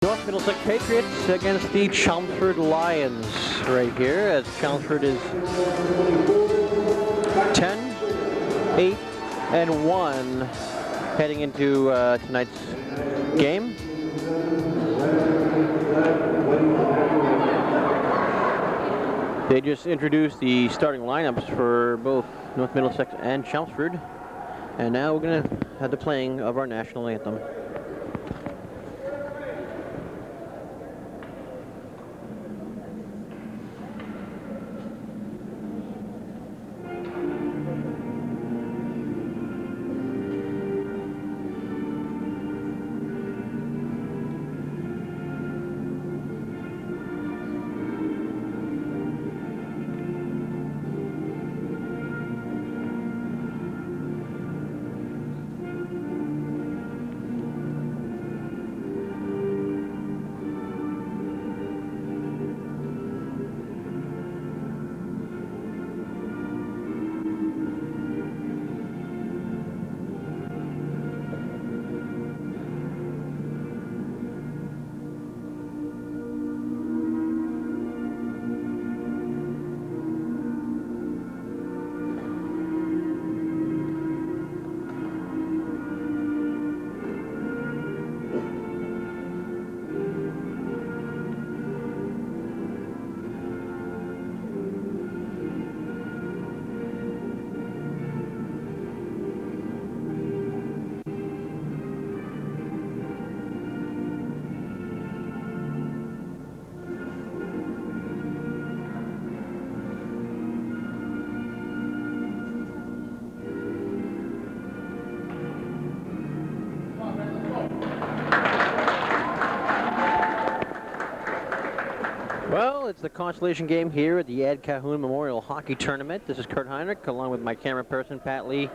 North Middlesex Patriots against the Chelmsford Lions right here, as Chelmsford is 10, 8, and 1 heading into tonight's game. They just introduced the starting lineups for both North Middlesex and Chelmsford, and now we're going to have the playing of our national anthem. Well, it's the consolation game here at the Ed Calhoun Memorial Hockey Tournament. This is Kurt Heinrich, along with my camera person, Pat Lee,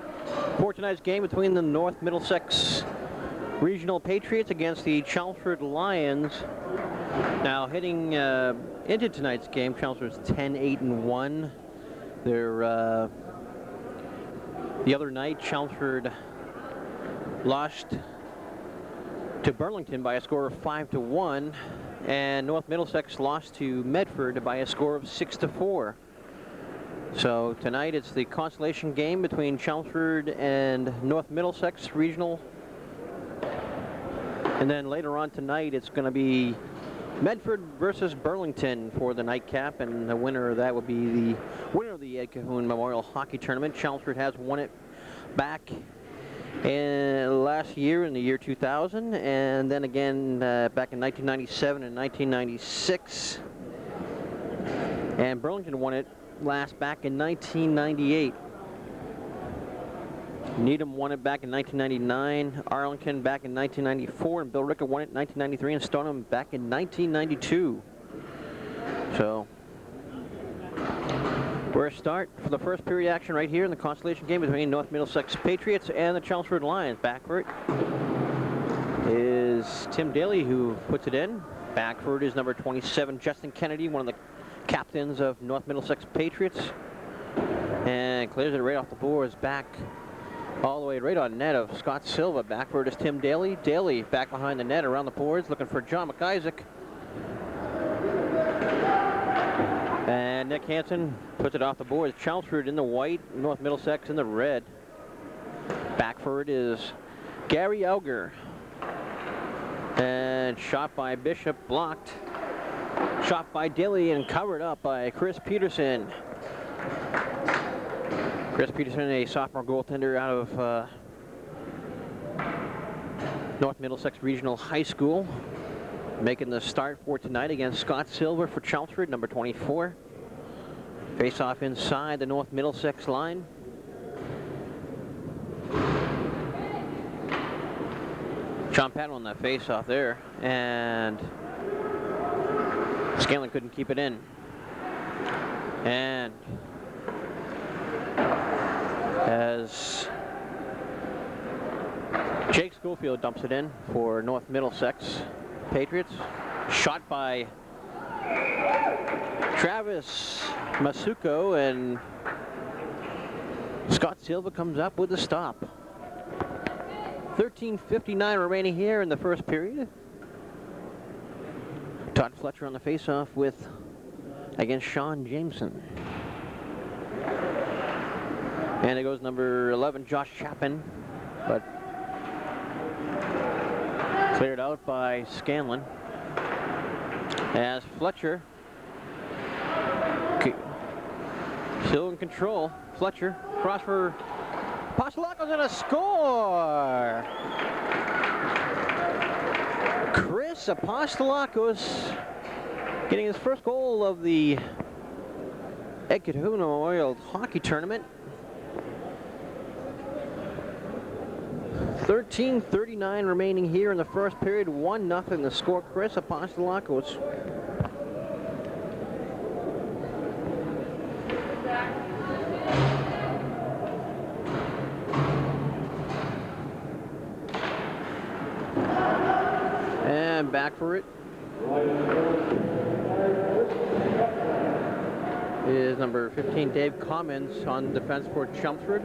for tonight's game between the North Middlesex Regional Patriots against the Chelmsford Lions. Now, heading into tonight's game, Chelmsford's 10, 8, and 1. They're, the other night, Chelmsford lost to Burlington by a score of 5-1. And North Middlesex lost to Medford by a score of 6-4. So tonight it's the consolation game between Chelmsford and North Middlesex Regional. And then later on tonight it's going to be Medford versus Burlington for the nightcap, and the winner of that would be the winner of the Ed Calhoun Memorial Hockey Tournament. Chelmsford has won it back last year in the year 2000, and then again back in 1997 and 1996. And Burlington won it last back in 1998. Needham won it back in 1999, Arlington back in 1994, and Bill Ricker won it in 1993, and Stoneham back in 1992. So we're a start for the first period action right here in the consolation game between North Middlesex Patriots and the Chelmsford Lions. Backford is Tim Daly, who puts it in. Backford is number 27, Justin Kennedy, one of the captains of North Middlesex Patriots. And clears it right off the boards, back all the way right on net of Scott Silva. Backford is Tim Daly. Daly back behind the net around the boards, looking for John McIsaac. And Nick Hansen puts it off the boards. Chelmsford in the white, North Middlesex in the red. Backford is Gary Elger. And shot by Bishop, blocked. Shot by Daly and covered up by Chris Peterson. Chris Peterson, a sophomore goaltender out of North Middlesex Regional High School, making the start for tonight against Scott Silver for Chelmsford, number 24. Face off inside the North Middlesex line. John Patton on that face off there, and Scanlon couldn't keep it in. And as Jake Schofield dumps it in for North Middlesex Patriots. Shot by Travis Masuko, and Scott Silva comes up with a stop. 13:59 remaining here in the first period. Todd Fletcher on the faceoff against Sean Jameson. And it goes number 11, Josh Chapin, but cleared out by Scanlon. As Fletcher, still in control. Fletcher, cross for Apostolakos and a score! Chris Apostolakos getting his first goal of the Ed Kahuna Memorial Hockey Tournament. 13:39 remaining here in the first period. 1-0 the score. Chris Apostolakos. And back for it is number 15, Dave Commons on defense for Chelmsford.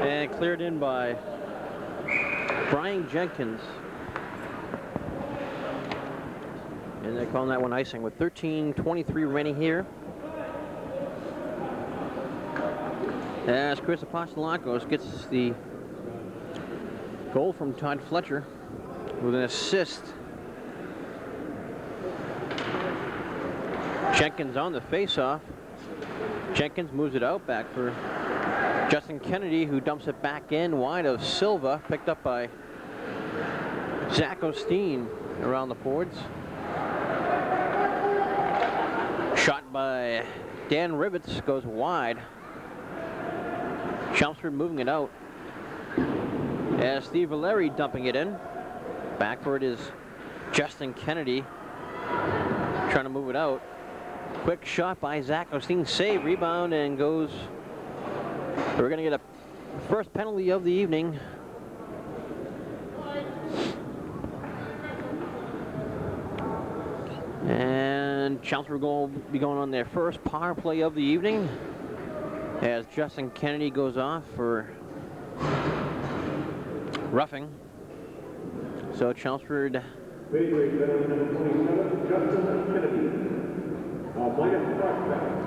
And cleared in by Brian Jenkins. And they're calling that one icing with 13:23 remaining here. As Chris Apostolakos gets the goal from Todd Fletcher with an assist. Jenkins on the face-off. Jenkins moves it out back for Justin Kennedy, who dumps it back in wide of Silva, picked up by Zach Osteen around the boards. Shot by Dan Rivets goes wide. Chelmsford moving it out. As Steve Valeri dumping it in. Back for it is Justin Kennedy trying to move it out. Quick shot by Zach Osteen, save, rebound, and goes. We're going to get a first penalty of the evening. And Chelmsford will be going on their first power play of the evening as Justin Kennedy goes off for roughing. So Chelmsford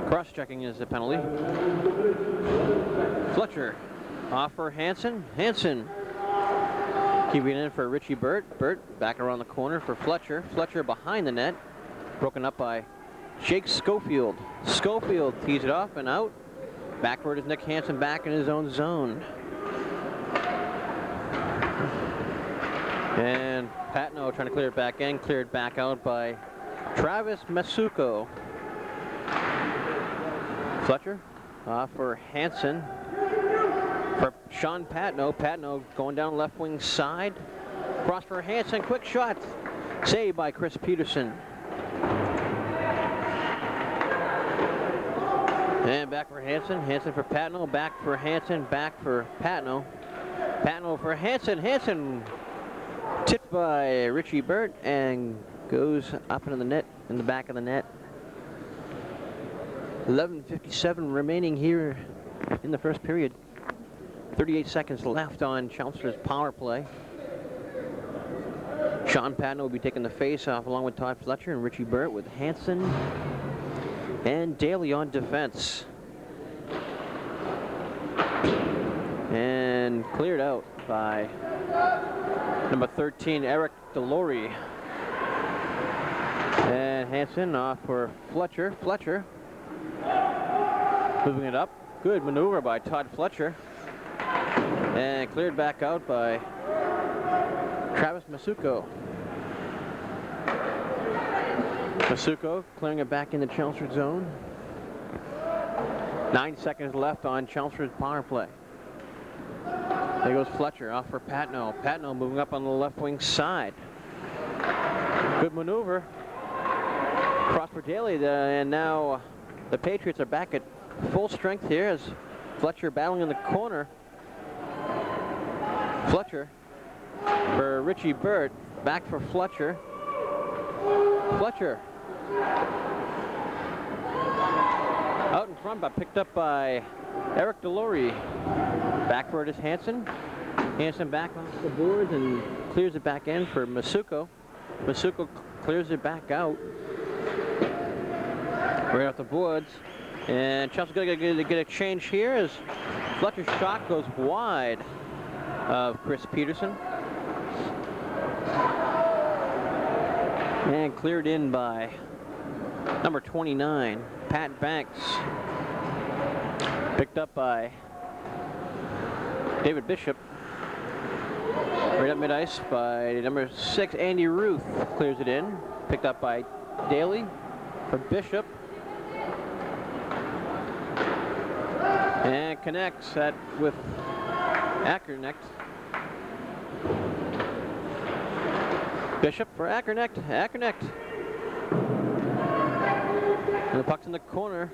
cross-checking is the penalty. Fletcher off for Hansen. Hansen keeping it in for Richie Burt. Burt back around the corner for Fletcher. Fletcher behind the net. Broken up by Jake Schofield. Schofield tees it off and out. Backward is Nick Hansen back in his own zone. And Patno trying to clear it back in. Cleared back out by Travis Masuko. Fletcher off for Hansen. For Sean Patno. Patno going down left wing side. Cross for Hansen. Quick shot. Saved by Chris Peterson. And back for Hansen. Hansen for Patno. Back for Hansen. Back for Patno. Patno for Hansen. Hansen tipped by Richie Burt and goes up into the net, in the back of the net. 11:57 remaining here in the first period. 38 seconds left on Chelmsford's power play. Sean Patton will be taking the face-off along with Todd Fletcher and Richie Burt, with Hansen and Daly on defense. And cleared out by number 13, Eric Delory. And Hansen off for Fletcher. Fletcher moving it up. Good maneuver by Todd Fletcher. And cleared back out by Travis Masuko. Masuko clearing it back in the Chelmsford zone. 9 seconds left on Chelmsford's power play. There goes Fletcher off for Patno. Patno moving up on the left wing side. Good maneuver. Cross for Daly, and now the Patriots are back at full strength here as Fletcher battling in the corner. Fletcher for Richie Burt. Back for Fletcher. Fletcher out in front, but picked up by Eric Delory. Back for it is Hansen. Hansen back off the boards and clears it back in for Masuko. Masuko clears it back out. Right off the boards. And Chelsea's going to get a change here as Fletcher's shot goes wide of Chris Peterson. And cleared in by number 29, Pat Banks. Picked up by David Bishop. Right up mid-ice by number 6, Andy Ruth. Clears it in. Picked up by Daly for Bishop. And connects that with Ackernecht. Bishop for Ackernecht. Ackernecht. And the puck's in the corner.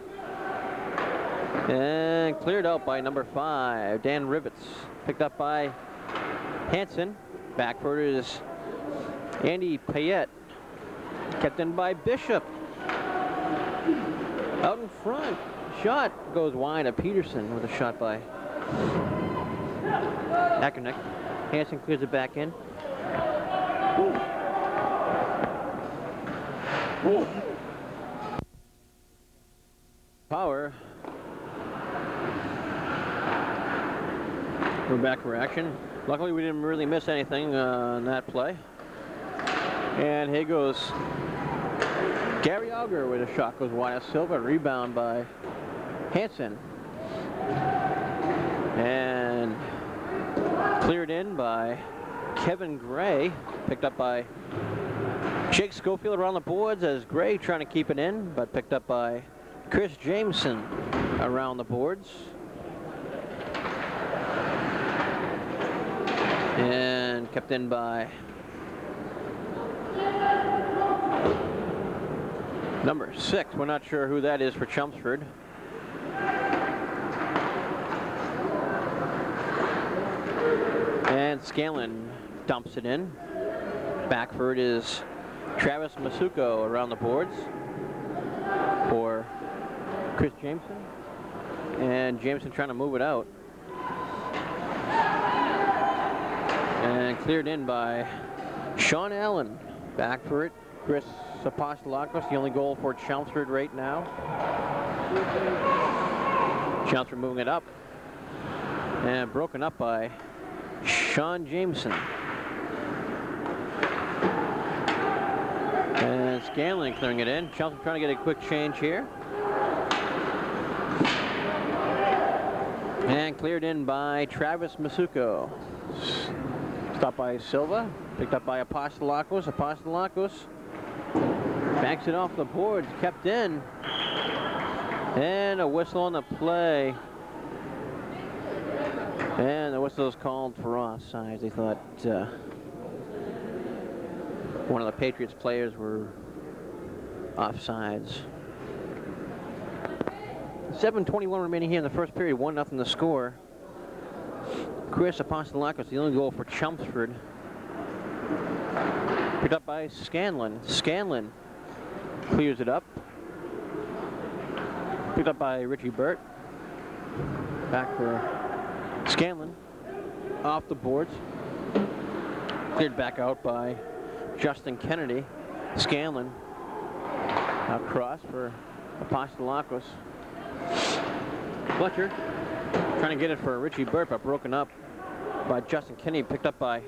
And cleared out by number 5, Dan Rivets. Picked up by Hansen. Backward is Andy Payette. Kept in by Bishop. Out in front. Shot goes wide of Peterson with a shot by Ackernecht. Hansen clears it back in. Power. We're back for action. Luckily we didn't really miss anything on that play. And here goes Gary Auger with a shot goes wide of Silva. Rebound by Hansen. And cleared in by Kevin Gray. Picked up by Jake Schofield around the boards as Gray trying to keep it in, but picked up by Chris Jameson around the boards. And kept in by number 6. We're not sure who that is for Chelmsford. And Scanlon dumps it in. Backford is Travis Masuko around the boards for Chris Jameson. And Jameson trying to move it out. And cleared in by Sean Allen. Back for it, Chris Apostolakos, the only goal for Chelmsford right now. Chelmsford moving it up. And broken up by Sean Jameson. And Scanlon clearing it in. Chelmsford trying to get a quick change here. And cleared in by Travis Masuko. Stopped by Silva. Picked up by Apostolakos. Apostolakos banks it off the boards. Kept in. And a whistle on the play. And the whistle is called for offsides. They thought one of the Patriots players were offsides. 7:21 remaining here in the first period. 1-0 the score. Chris Apostolakos, the only goal for Chelmsford. Picked up by Scanlon. Scanlon clears it up. Picked up by Richie Burt. Back for Scanlon. Off the boards. Cleared back out by Justin Kennedy. Scanlon across for Apostolakos. Fletcher trying to get it for Richie Burt, but broken up by Justin Kennedy. Picked up by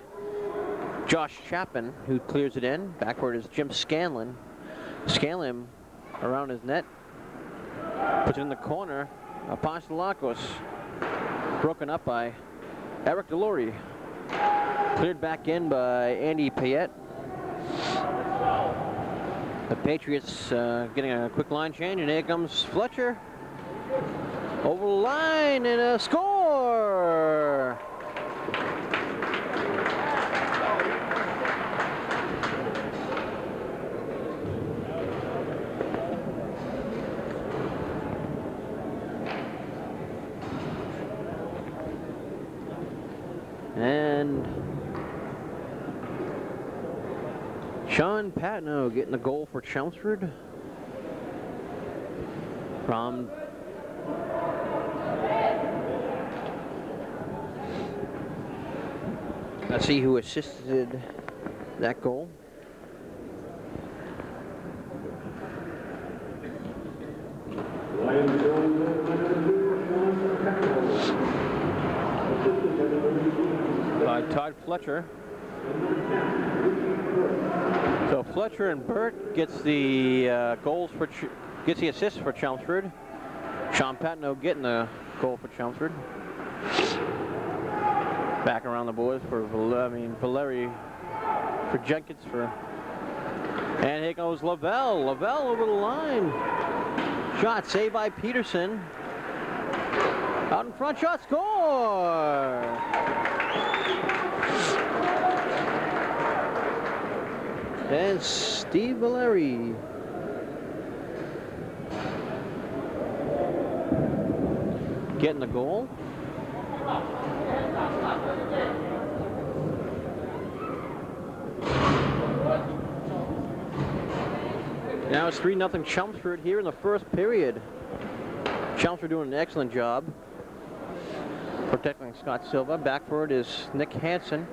Josh Chapman, who clears it in. Backward is Jim Scanlon. Scanlon around his net. Puts it in the corner. Apostolakos broken up by Eric Delory. Cleared back in by Andy Payette. The Patriots getting a quick line change, and here comes Fletcher. Over the line and a score! And Sean Patno getting the goal for Chelmsford from let's see who assisted that goal. Fletcher. So Fletcher and Burt gets the gets the assist for Chelmsford. Sean Patno getting the goal for Chelmsford. Back around the boards for Valeri, for Jenkins, and here goes Lavelle. Lavelle over the line. Shot saved by Peterson. Out in front, shot, score! And Steve Valeri. Getting the goal. Now it's 3-0 Chelmsford here in the first period. Chelmsford doing an excellent job protecting Scott Silva. Back for it is Nick Hansen.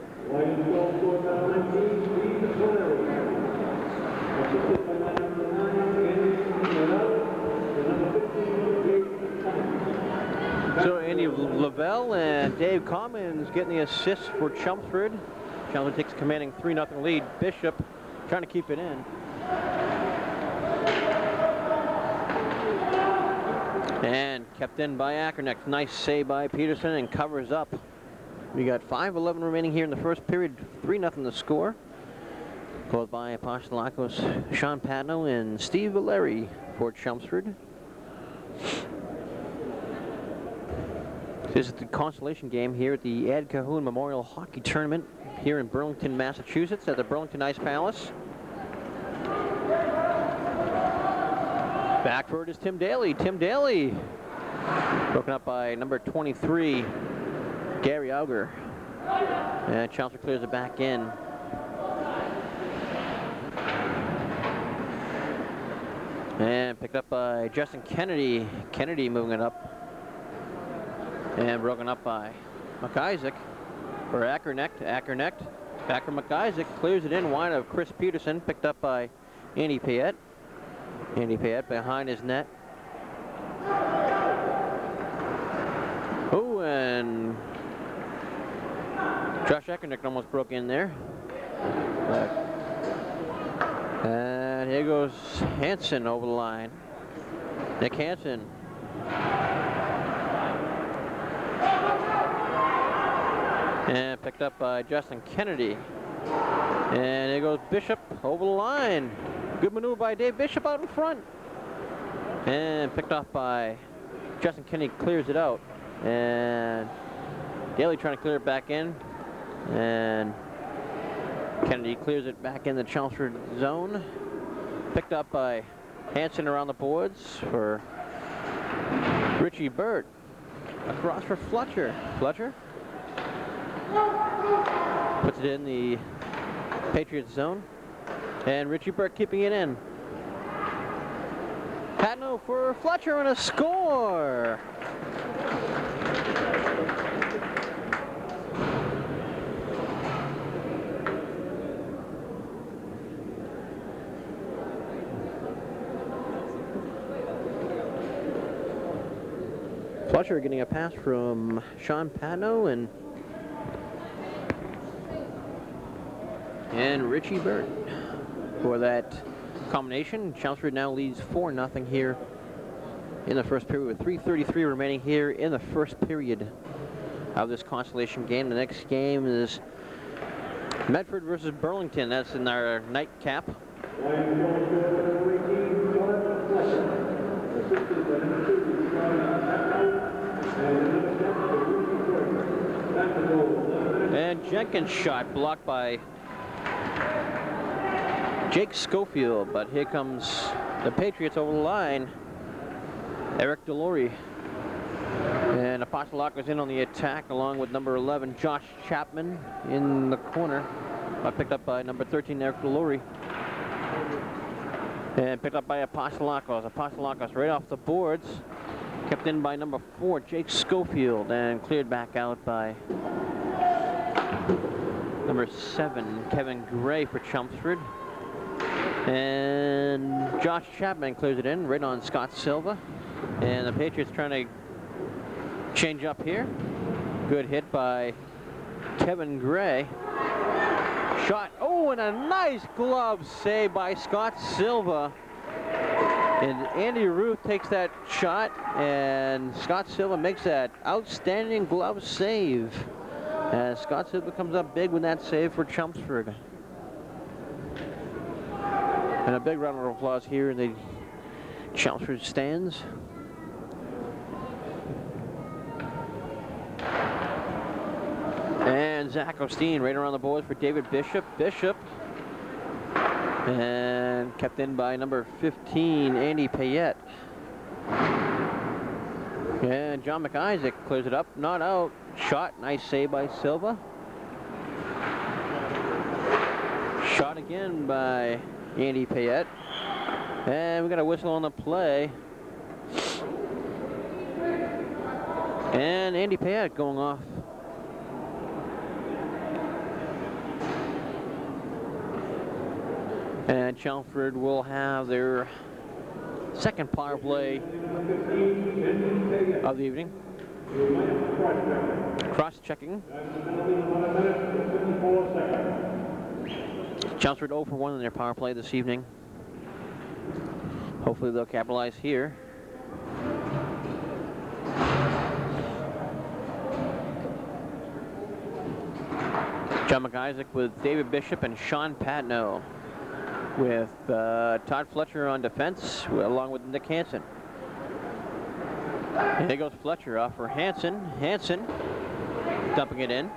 So Andy Lavelle and Dave Commons getting the assists for Chelmsford. Chelmsford takes a commanding 3-0 lead. Bishop trying to keep it in. And kept in by Ackerneck. Nice save by Peterson and covers up. We got 5:11 remaining here in the first period. 3-0 the score. Called by Apostolakos, Sean Patno, and Steve Valeri for Chelmsford. This is the consolation game here at the Ed Cahoon Memorial Hockey Tournament here in Burlington, Massachusetts at the Burlington Ice Palace. Back for it is Tim Daly. Tim Daly broken up by number 23, Gary Auger. And Chelmsford clears it back in. And picked up by Justin Kennedy. Kennedy moving it up. And broken up by McIsaac for Ackerneck. Ackerneck back from McIsaac. Clears it in wide of Chris Peterson. Picked up by Andy Payette. Andy Payette behind his net. Oh, and Josh Ackerneck almost broke in there. And here goes Hansen over the line. Nick Hansen. And picked up by Justin Kennedy. And here goes Bishop over the line. Good maneuver by Dave Bishop out in front. And picked off by Justin Kennedy, clears it out. And Daly trying to clear it back in. And Kennedy clears it back in the Chelmsford zone. Picked up by Hansen around the boards for Richie Burt. Across for Fletcher. Fletcher puts it in the Patriots zone. And Richie Burt keeping it in. Patno for Fletcher and a score! Fletcher getting a pass from Sean Patno and Richie Burt for that combination. Chelmsford now leads 4-0 here in the first period with 3:33 remaining here in the first period of this consolation game. The next game is Medford versus Burlington. That's in our nightcap. And Jenkins' shot blocked by Jake Schofield, but here comes the Patriots over the line. Eric Delory. And Apostolakos in on the attack along with number 11, Josh Chapman in the corner. Picked up by number 13, Eric Delory. And picked up by Apostolakos. Apostolakos right off the boards. Kept in by number 4, Jake Schofield, and cleared back out by number 7, Kevin Gray for Chelmsford. And Josh Chapman clears it in right on Scott Silva. And the Patriots trying to change up here. Good hit by Kevin Gray. Shot. Oh, and a nice glove save by Scott Silva. And Andy Ruth takes that shot, and Scott Silva makes that outstanding glove save. As Scott Silva comes up big with that save for Chelmsford. And a big round of applause here in the Chelmsford stands. And Zach Osteen right around the boards for David Bishop. And kept in by number 15, Andy Payette. And John McIsaac clears it up, not out. Shot, nice save by Silva. Shot again by Andy Payette. And we got a whistle on the play. And Andy Payette going off. And Chelmsford will have their second power play of the evening. Cross-checking. Chelmsford 0 for 1 in their power play this evening. Hopefully they'll capitalize here. John McIsaac with David Bishop and Sean Patno, with Todd Fletcher on defense, along with Nick Hansen. And there goes Fletcher off for Hansen. Hansen dumping it in.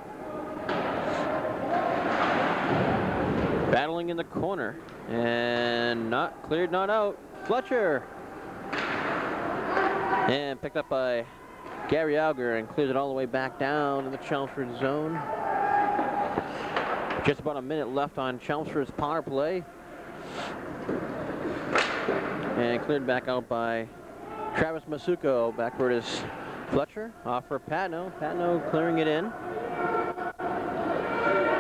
Battling in the corner. And not cleared, not out. Fletcher. And picked up by Gary Auger and clears it all the way back down in the Chelmsford zone. Just about a minute left on Chelmsford's power play. And cleared back out by Travis Masuko. Backward is Fletcher. Off for Patno. Patno clearing it in.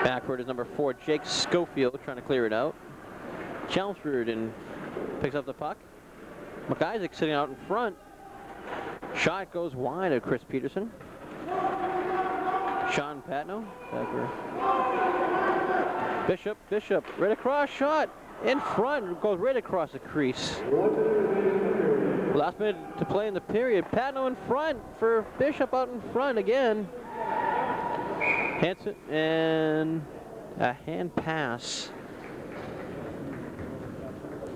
Backward is number 4, Jake Schofield, trying to clear it out. Chelmsford and picks up the puck. McIsaac sitting out in front. Shot goes wide of Chris Peterson. Sean Patno. Backward. Bishop, right across, shot. In front, goes right across the crease. Last minute to play in the period. Patno in front for Bishop out in front again. Hansen, and a hand pass.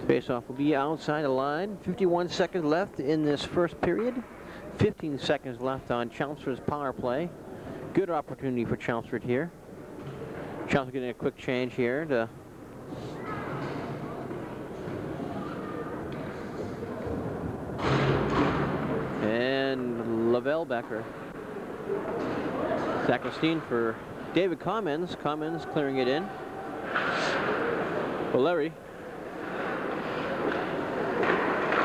Face-off will be outside the line. 51 seconds left in this first period. 15 seconds left on Chelmsford's power play. Good opportunity for Chelmsford here. Chelmsford getting a quick change here to and Lavelle backer. Zach Osteen for David Commons. Commons clearing it in. Valeri.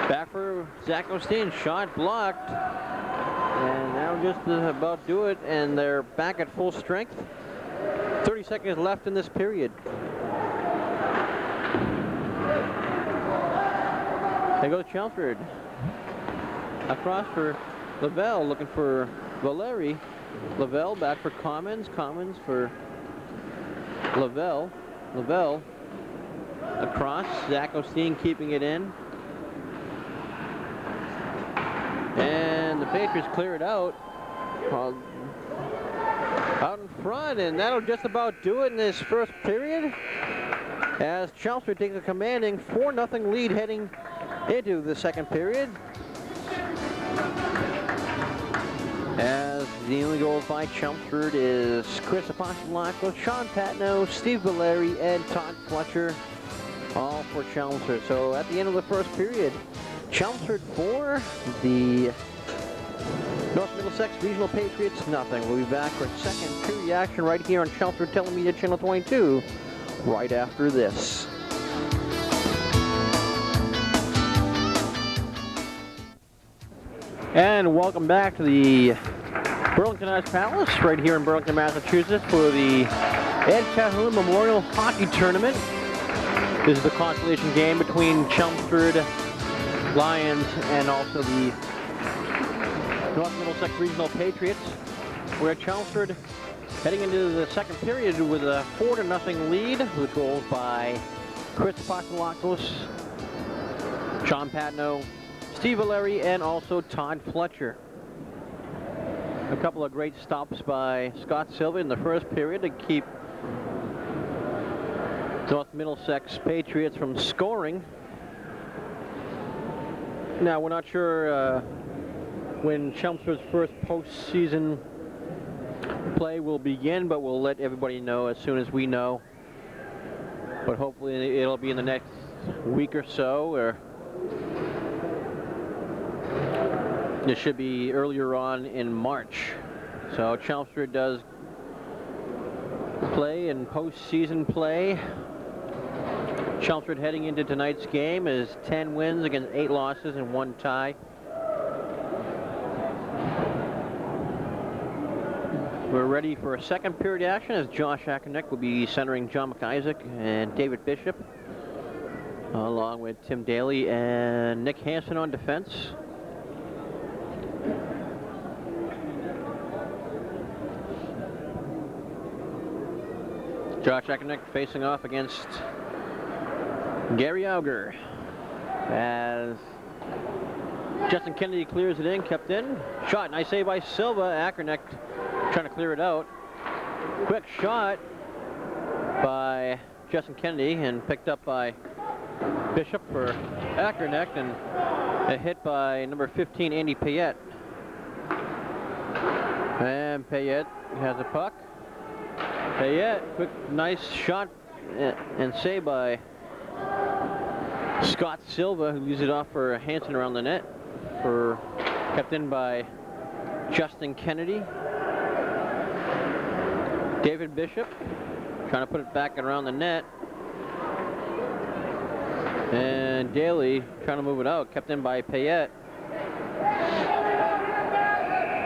Back for Zach Osteen. Shot blocked. And that'll just about do it. And they're back at full strength. 30 seconds left in this period. There goes Chelmsford. Across for Lavelle, looking for Valeri. Lavelle back for Commons. Commons for Lavelle. Lavelle across. Zach Osteen keeping it in. And the Patriots clear it out. Out in front, and that'll just about do it in this first period. As Chelmsford takes a commanding 4-0 lead heading into the second period. As the only goals by Chelmsford is Chris Apostolakos, Sean Patno, Steve Valeri, and Todd Fletcher, all for Chelmsford. So at the end of the first period, Chelmsford 4, the North Middlesex Regional Patriots nothing. We'll be back for second period action right here on Chelmsford Telemedia Channel 22 right after this. And welcome back to the Burlington Ice Palace right here in Burlington, Massachusetts for the Ed Calhoun Memorial Hockey Tournament. This is the consolation game between Chelmsford Lions and also the North Middlesex Regional Patriots, where Chelmsford Heading into the second period with a 4-0 lead with goals by Chris Apostolakos, Sean Patno, Steve Valeri, and also Todd Fletcher. A couple of great stops by Scott Silva in the first period to keep North Middlesex Patriots from scoring. Now, we're not sure when Chelmsford's first postseason play will begin, but we'll let everybody know as soon as we know. But hopefully it'll be in the next week or so, or it should be earlier on in March. So Chelmsford does play in postseason play. Chelmsford heading into tonight's game is 10 wins against 8 losses and 1 tie. We're ready for a second period action as Josh Ackerneck will be centering John McIsaac and David Bishop, along with Tim Daly and Nick Hansen on defense. Josh Ackerneck facing off against Gary Auger as Justin Kennedy clears it in, kept in. Shot, nice save by Silva. Ackerneck trying to clear it out. Quick shot by Justin Kennedy and picked up by Bishop for Ackerneck, and a hit by number 15, Andy Payette. And Payette has a puck. Payette, quick, nice shot and save by Scott Silva, who used it off for Hansen around the net, kept in by Justin Kennedy. David Bishop trying to put it back around the net. And Daly trying to move it out, kept in by Payette.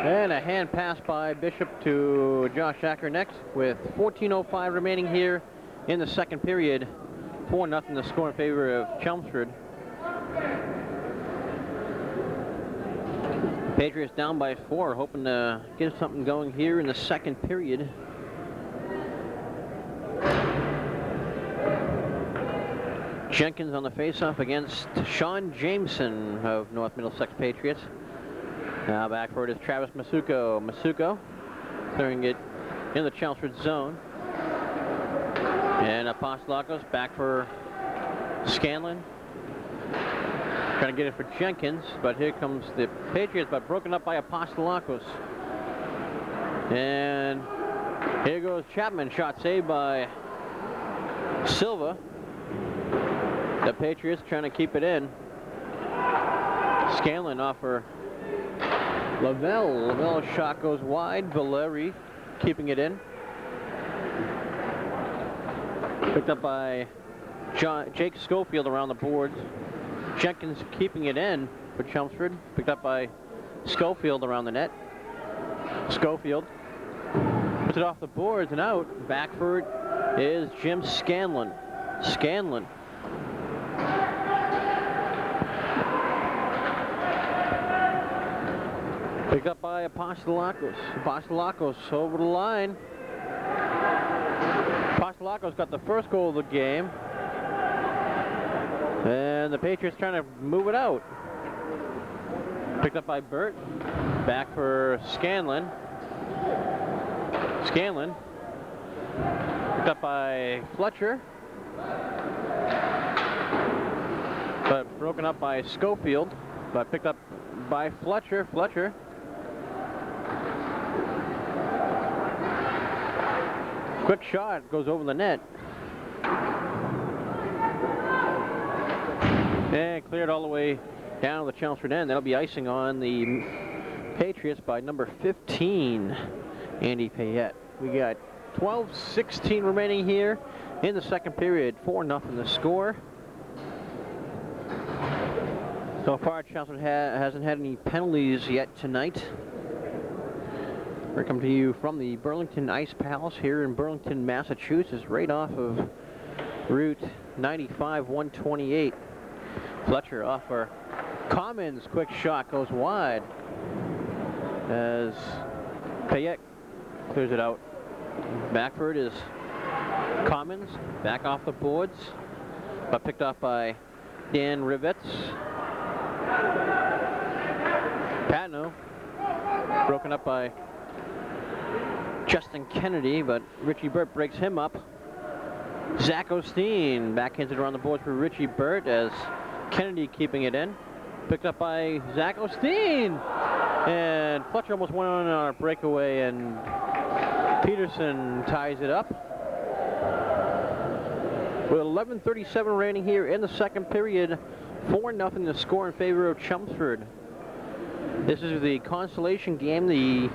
And a hand pass by Bishop to Josh Ackerneck with 14:05 remaining here in the second period. 4-0 to score in favor of Chelmsford. Patriots down by 4, hoping to get something going here in the second period. Jenkins on the faceoff against Sean Jameson of North Middlesex Patriots. Now back for it is Travis Masuko. Masuko clearing it in the Chelmsford zone. And Apostolakos back for Scanlon. Trying to get it for Jenkins, but here comes the Patriots, but broken up by Apostolakos. And here goes Chapman. Shot saved by Silva. The Patriots trying to keep it in. Scanlon off for Lavelle. Lavelle's shot goes wide. Valeri keeping it in. Picked up by Jake Schofield around the boards. Jenkins keeping it in for Chelmsford. Picked up by Schofield around the net. Schofield puts it off the boards and out. Back for it is Jim Scanlon. Scanlon. Picked up by Apostolakos. Apostolakos over the line. Apostolakos got the first goal of the game. And the Patriots trying to move it out. Picked up by Burt. Back for Scanlon. Scanlon. Picked up by Fletcher. But broken up by Schofield. But picked up by Fletcher. Fletcher. Quick shot goes over the net. And cleared all the way down to the Chelmsford end. That'll be icing on the Patriots by number 15, Andy Payette. We got 12:16 remaining here in the second period. 4-0 the score. So far, Chelmsford hasn't had any penalties yet tonight. We're coming to you from the Burlington Ice Palace here in Burlington, Massachusetts, right off of Route 95, 128. Fletcher off for Commons. Quick shot goes wide as Payette clears it out. Backford is Commons, back off the boards, but picked off by Dan Rivets. Patno, broken up by Justin Kennedy, but Richie Burt breaks him up. Zach Osteen backhands it around the boards for Richie Burt as Kennedy keeping it in. Picked up by Zach Osteen! And Fletcher almost went on a breakaway, and Peterson ties it up. With 11:37 remaining here in the second period, 4-0 to score in favor of Chelmsford. This is the consolation game. The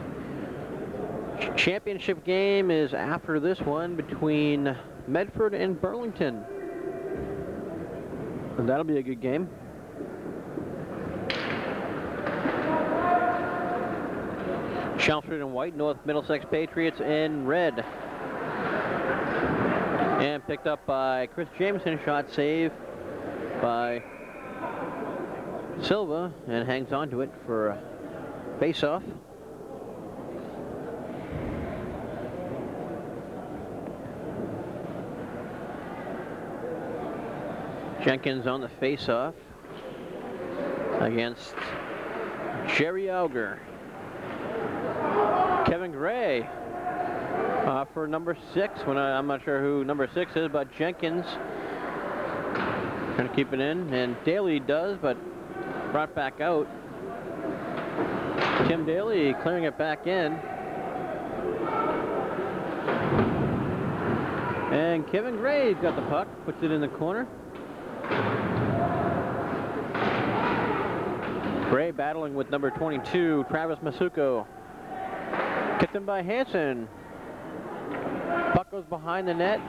championship game is after this one between Medford and Burlington. And that'll be a good game. Chelmsford in white, North Middlesex Patriots in red. And picked up by Chris Jameson, shot save by Silva, and hangs on to it for a face-off. Jenkins on the face-off against Jerry Auger. Kevin Gray for number 6. I'm not sure who number 6 is, but Jenkins trying to keep it in, and Daly does, but brought back out. Tim Daly clearing it back in. And Kevin Gray's got the puck, puts it in the corner. Gray battling with number 22, Travis Masuko. Kicked in by Hansen. Puck goes behind the net.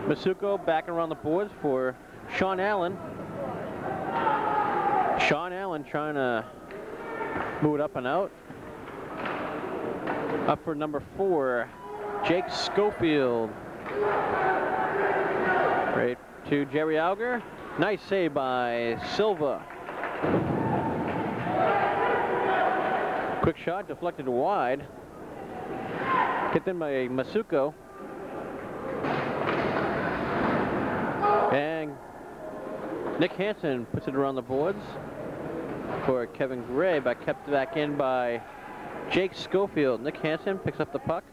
Masuko back around the boards for Sean Allen. Sean Allen trying to move it up and out. Up for number 4, Jake Schofield. Right to Jerry Auger. Nice save by Silva. Quick shot deflected wide. Hit in by Masuko. And Nick Hansen puts it around the boards for Kevin Gray, but kept back in by Jake Schofield. Nick Hansen picks up the puck.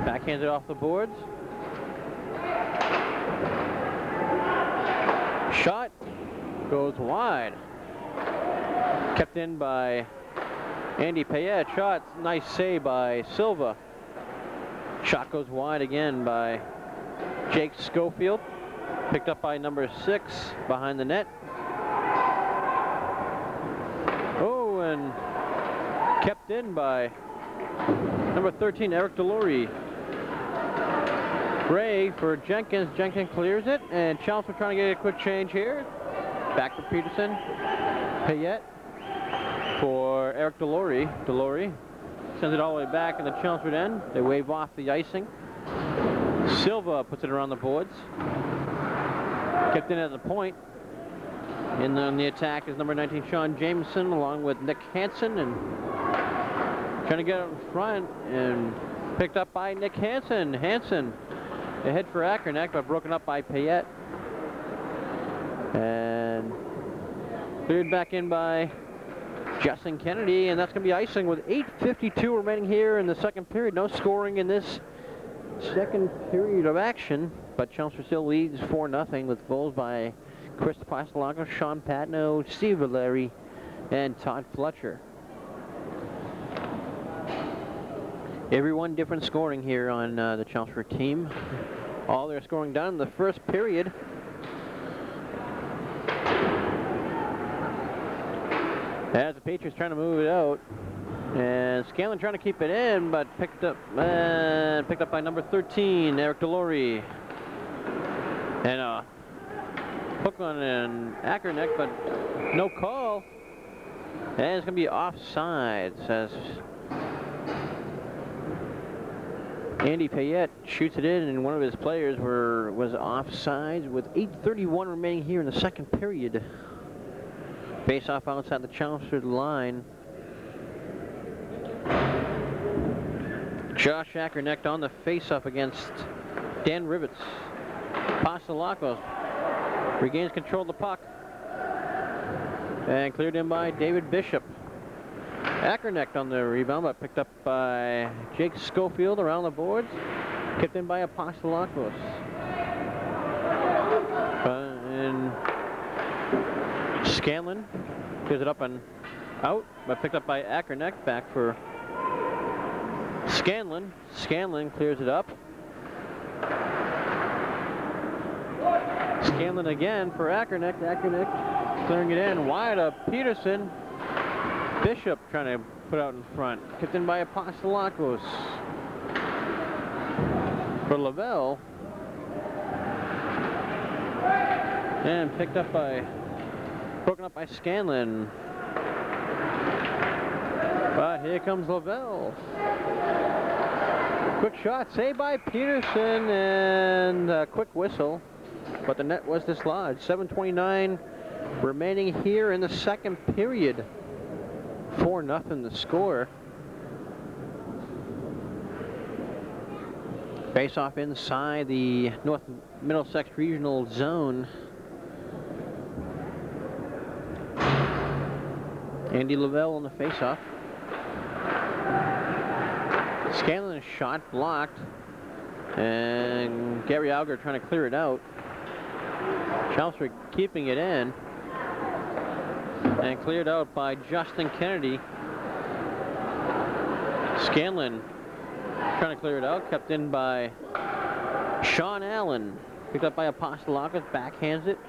Backhands it off the boards. Shot goes wide. Kept in by Andy Payette. Shot, nice save by Silva. Shot goes wide again by Jake Schofield. Picked up by number 6 behind the net. Oh, and kept in by number 13, Eric Delory. Gray for Jenkins. Jenkins clears it, and Chelmsford trying to get a quick change here. Back to Peterson. Payette for Eric Delory. Delory sends it all the way back in the Chelmsford end. They wave off the icing. Silva puts it around the boards. Kept in at the point. In on the attack is number 19, Sean Jameson, along with Nick Hansen, and trying to get out in front, and picked up by Nick Hansen. Hansen ahead for Ackerneck, but broken up by Payette. And cleared back in by Justin Kennedy, and that's going to be icing with 8:52 remaining here in the second period. No scoring in this second period of action, but Chelmsford still leads 4-0 with goals by Chris Pastelanco, Sean Patno, Steve Valeri, and Todd Fletcher. Everyone different scoring here on the Chelmsford team. All their scoring done in the first period. As the Patriots trying to move it out, and Scanlon trying to keep it in, but picked up by number 13, Eric Delory. And a hook on an Ackerneck, but no call. And it's going to be offside, says Andy Payette shoots it in, and one of his players was offsides with 8:31 remaining here in the second period. Face off outside the Chelmsford line. Josh Ackernecht on the face-off against Dan Rivets. Pastelakos regains control of the puck. And cleared in by David Bishop. Ackernecht on the rebound, but picked up by Jake Schofield around the boards. Kicked in by Apostolakos. And Scanlon clears it up and out, but picked up by Ackernecht. Back for Scanlon. Scanlon clears it up. Scanlon again for Ackernecht. Ackernecht clearing it in. Wide of Peterson. Bishop trying to put out in front. Kicked in by Apostolakos. For Lavelle. And picked up by, broken up by Scanlon. But here comes Lavelle. Quick shot, saved by Peterson, and a quick whistle. But the net was dislodged. 7:29 remaining here in the second period. 4-0 the score. Face off inside the North Middlesex regional zone. Andy Lavelle on the face-off. Scanlon's shot blocked. And Gary Auger trying to clear it out. Chelmsford keeping it in. And cleared out by Justin Kennedy. Scanlon trying to clear it out. Kept in by Sean Allen. Picked up by Apostolakos. Backhands it.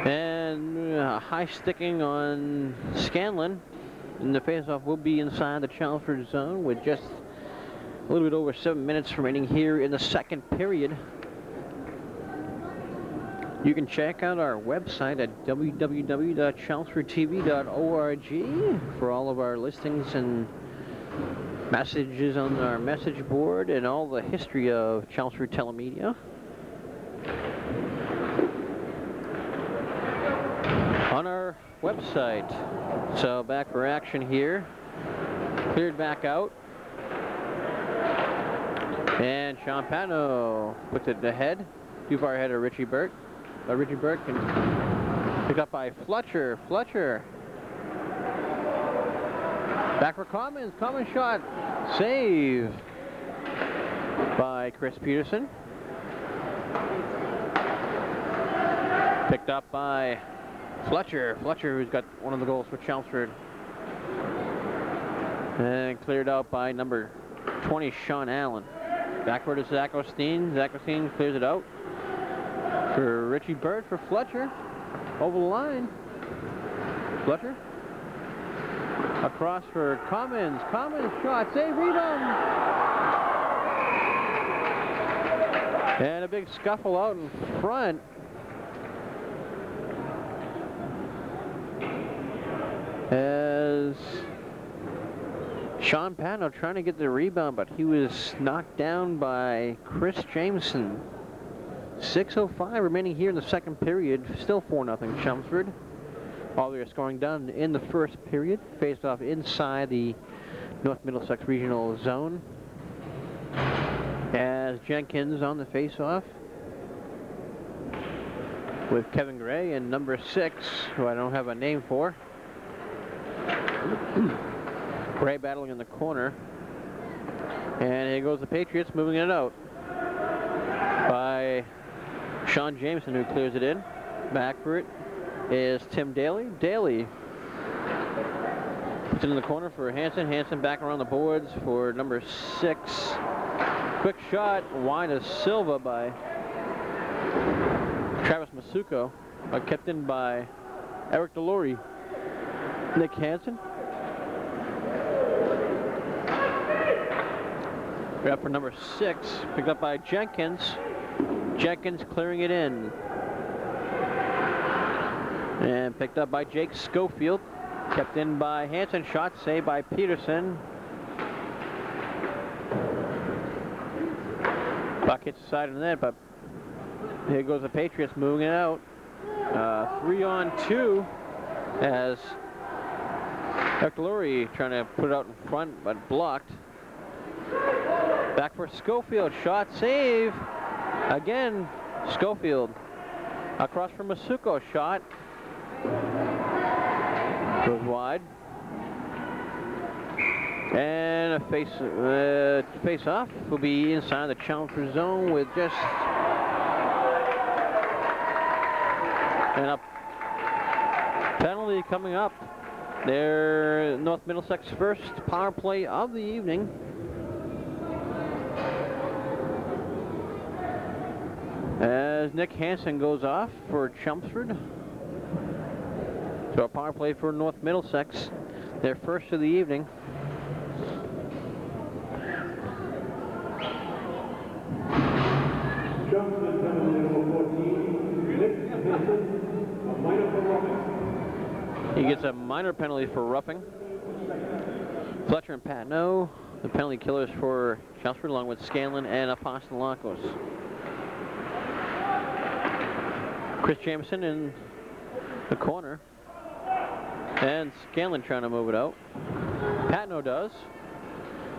And high sticking on Scanlon. And the faceoff will be inside the Chelmsford zone with just a little bit over 7 minutes remaining here in the second period. You can check out our website at www.chelmsfordtv.org for all of our listings and messages on our message board and all the history of Chelmsford Telemedia. On our website. So back for action here. Cleared back out. And Sean Pano puts it ahead. Too far ahead of Richie Burt. Richie Burt can pick up by Fletcher. Fletcher. Back for Commons. Commons shot. Save by Chris Peterson. Picked up by Fletcher. Fletcher, who's got one of the goals for Chelmsford. And cleared out by number 20, Sean Allen. Backward to Zach Osteen. Zach Osteen clears it out. For Richie Burt for Fletcher. Over the line. Fletcher. Across for Commons. Commons shot. Save, rebound. And a big scuffle out in front. As Sean Pano trying to get the rebound, but he was knocked down by Chris Jameson. 6:05 remaining here in the second period. Still 4-0 Chelmsford. All their scoring done in the first period. Faced off inside the North Middlesex regional zone. As Jenkins on the face-off with Kevin Gray and number 6, who I don't have a name for. Gray battling in the corner. And here goes the Patriots moving it out by Sean Jameson, who clears it in. Back for it is Tim Daly. Daly puts it in the corner for Hanson. Hanson back around the boards for number 6. Quick shot wide of Silva by Travis Masuko, kept in by Eric Delory. Nick Hansen. We're up for number 6, picked up by Jenkins. Jenkins clearing it in. And picked up by Jake Schofield. Kept in by Hansen. Shot saved by Peterson. Puck hits the side of the net, but here goes the Patriots moving it out. 3-on-2 as Lurie trying to put it out in front, but blocked. Back for Schofield. Shot, save. Again, Schofield. Across from Masuko. Shot. Goes wide. And a face off will be inside the challenger zone with just and a penalty coming up. Their North Middlesex first power play of the evening. As Nick Hansen goes off for Chelmsford. So a power play for North Middlesex, their first of the evening. He gets a minor penalty for roughing. Fletcher and Patno, the penalty killers for Chelmsford, along with Scanlon and Apostolakos. Chris Jameson in the corner. And Scanlon trying to move it out. Patno does.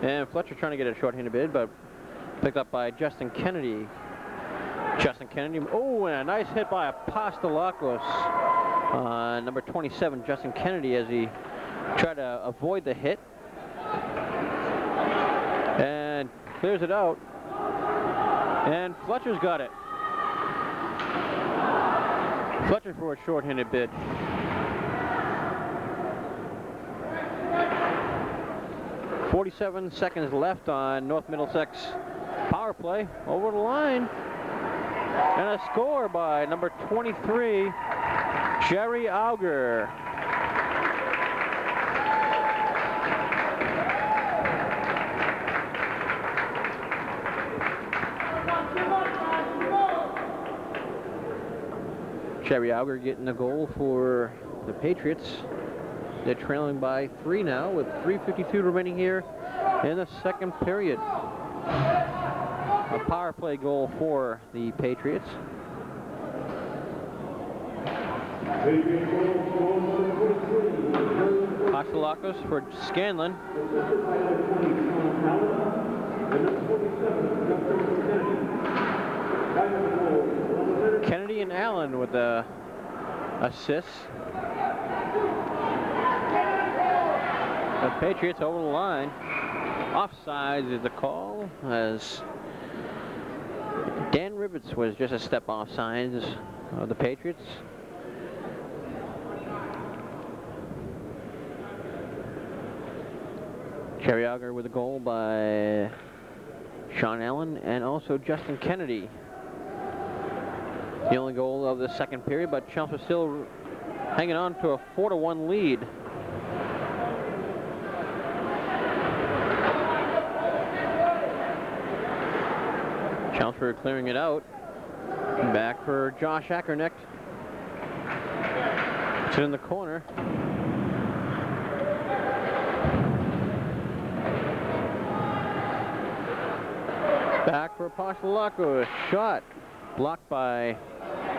And Fletcher trying to get a short-handed bid, but picked up by Justin Kennedy. Justin Kennedy, oh, and a nice hit by Apostolakos. Number 27, Justin Kennedy, as he tried to avoid the hit. And clears it out. And Fletcher's got it. Fletcher for a short-handed bid. .47 seconds left on North Middlesex power play. Over the line. And a score by number 23, Jerry Auger. Jerry Auger getting the goal for the Patriots. They're trailing by 3 now with 3:52 remaining here in the second period. A power play goal for the Patriots. Apostolakos for Scanlon. Kennedy and Allen with the assists. The Patriots over the line. Offsides is the call, as Dan Rivets was just a step offsides of the Patriots. Jerry Auger with a goal by Sean Allen and also Justin Kennedy. The only goal of the second period, but Chelmsford still hanging on to a 4-1 lead. Chelmsford clearing it out. Back for Josh Ackernecht. It's in the corner. Back for Apostolakos. Shot blocked by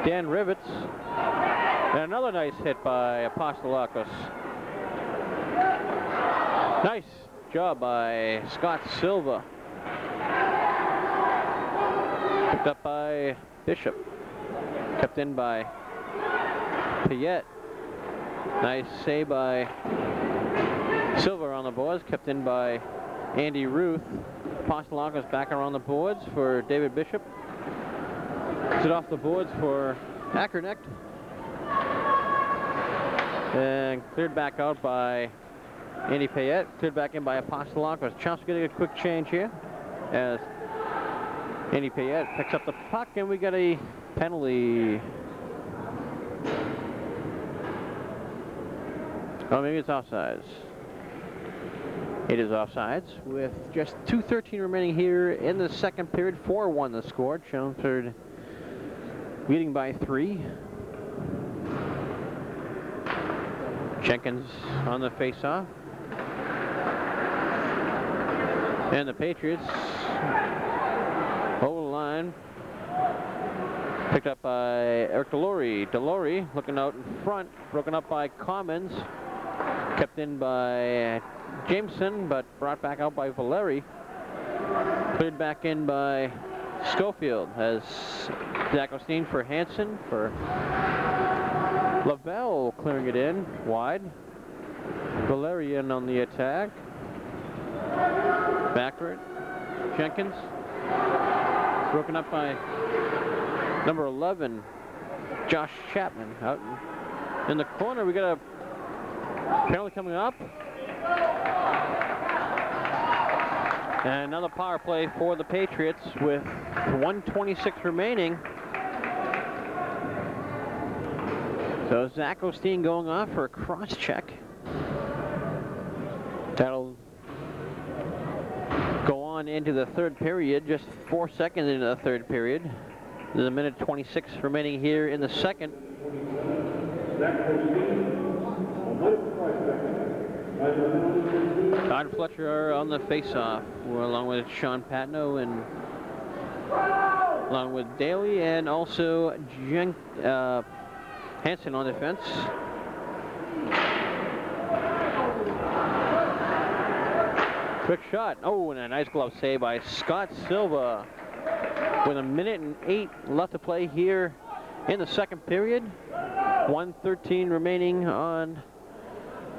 Dan Rivets. And another nice hit by Apostolakos. Nice job by Scott Silva. Picked up by Bishop. Kept in by Payette. Nice save by Silva on the boards. Kept in by Andy Ruth. Apostolakos back around the boards for David Bishop. Sit off the boards for Ackernecht. And cleared back out by Andy Payette. Cleared back in by Apostolakos. Chelmsford getting a quick change here as Andy Payette picks up the puck, and we got a penalty. Oh, maybe it's offsides. It is offsides with just 2:13 remaining here in the second period. 4-1 the score. Chelmsford leading by 3. Jenkins on the face-off. And the Patriots over the line. Picked up by Eric Delory. Delory looking out in front, broken up by Commons. Kept in by Jameson, but brought back out by Valeri. Cleared back in by Schofield as Zach Osteen for Hansen, for Lavelle clearing it in wide. Valeri in on the attack. Backward. Jenkins. Broken up by number 11, Josh Chapman. Out in the corner, we got a penalty coming up. And another power play for the Patriots with 1:26 remaining. So Zach Osteen going off for a cross check. That'll go on into the third period, just 4 seconds into the third period. There's a minute 26 remaining here in the second. Todd Fletcher on the face-off, along with Sean Patno and along with Daly, and also Hansen on defense. Quick shot. Oh, and a nice glove save by Scott Silva. With a minute and 8 left to play here in the second period. 1:13 remaining on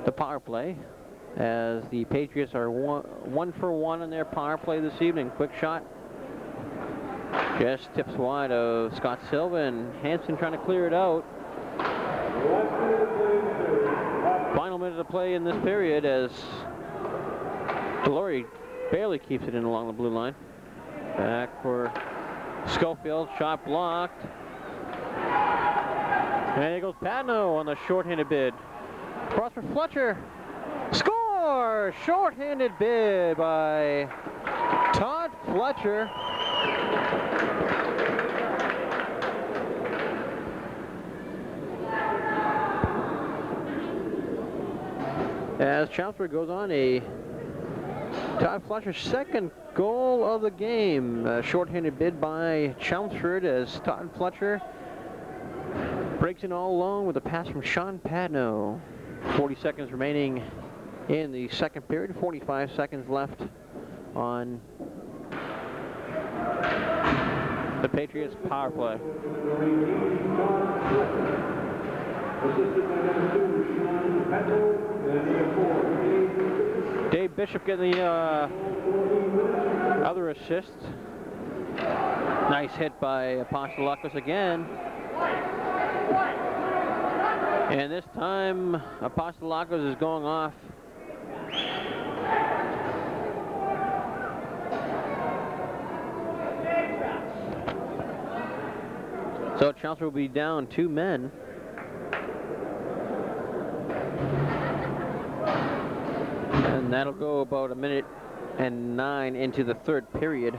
the power play, as the Patriots are one for one on their power play this evening. Quick shot. Just tips wide of Scott Silva, and Hansen trying to clear it out. Final minute of play in this period as Delory barely keeps it in along the blue line. Back for Schofield, shot blocked. And here goes Patno on the shorthanded bid. Cross for Fletcher. Score! Shorthanded bid by Todd Fletcher. As Chelmsford goes on a Todd Fletcher's second goal of the game. Shorthanded bid by Chelmsford as Todd Fletcher breaks in all alone with a pass from Sean Patno. 40 seconds remaining in the second period. 45 seconds left on the Patriots power play. Dave Bishop getting the other assist. Nice hit by Apostolakos again. And this time, Apostolakos is going off. So Chelmsford will be down 2 men. And that'll go about a minute and 9 into the third period.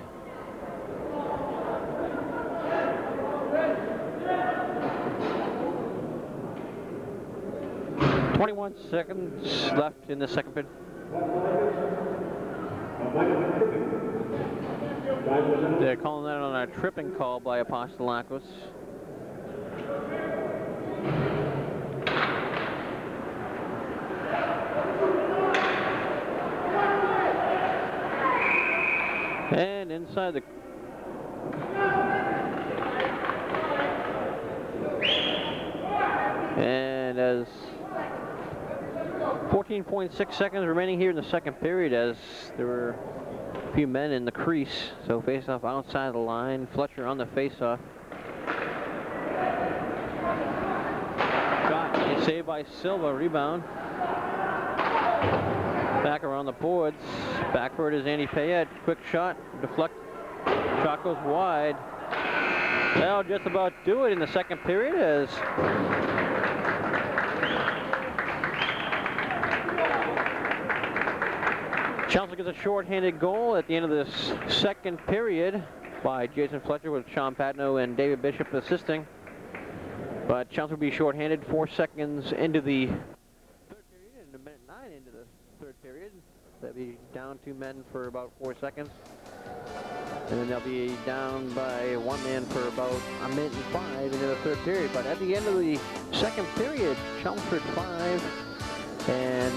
.21 seconds left in the second period. They're calling that on a tripping call by Apostolakos. And inside the as 14.6 seconds remaining here in the second period, as there were a few men in the crease. So face-off outside the line. Fletcher on the face-off. Shot saved by Silva. Rebound. Back around the boards. Backward is Andy Payette. Quick shot. Deflect. Shot goes wide. That'll just about do it in the second period, as Chelmsford gets a short-handed goal at the end of this second period by Jason Fletcher, with Sean Patno and David Bishop assisting. But Chelmsford will be short-handed 4 seconds into the third period, and a minute 9 into the third period. They'll be down 2 men for about 4 seconds. And then they'll be down by 1 man for about a minute and 5 into the third period. But at the end of the second period, Chelmsford 5, And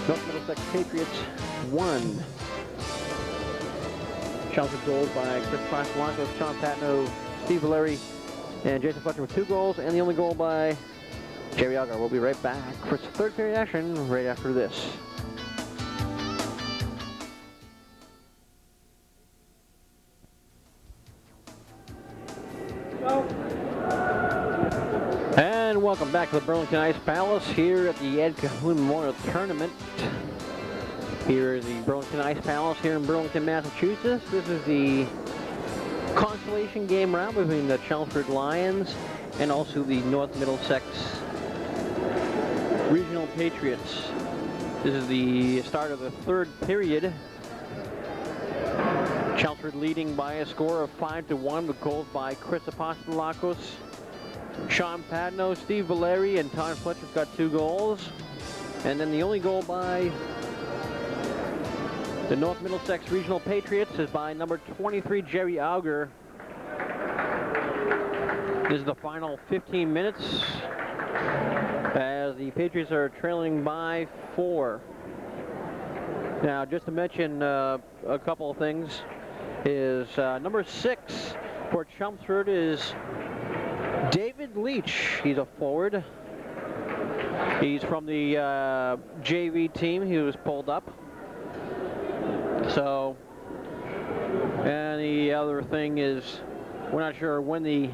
North Middlesex Patriots 1. Chelmsford goals by Chris Pastelakos, Sean Patno, Steve Valeri, and Jason Fletcher with 2 goals, and the only goal by Jerry Auger. We'll be right back for third period action right after this. And welcome back to the Burlington Ice Palace here at the Ed Cahoon Memorial Tournament. Here is the Burlington Ice Palace here in Burlington, Massachusetts. This is the consolation game round between the Chelmsford Lions and also the North Middlesex Regional Patriots. This is the start of the third period. Chelmsford leading by a score of 5-1 with goals by Chris Apostolakos, Sean Padno, Steve Valeri, and Todd Fletcher's got 2 goals. And then the only goal by the North Middlesex Regional Patriots is by number 23, Jerry Auger. This is the final 15 minutes as the Patriots are trailing by 4. Now, just to mention a couple of things is number 6 for Chelmsford is David Leach. He's a forward. He's from the JV team. He was pulled up. So, and the other thing is, we're not sure when the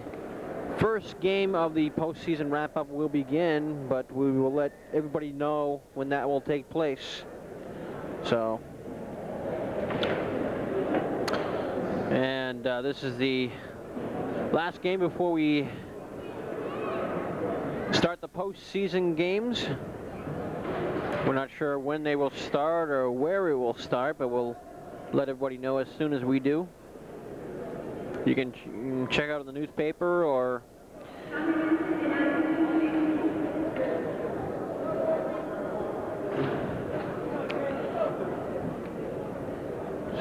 first game of the postseason wrap-up will begin, but we will let everybody know when that will take place. So, and this is the last game before we start the postseason games. We're not sure when they will start or where it will start, but we'll let everybody know as soon as we do. You can check out in the newspaper or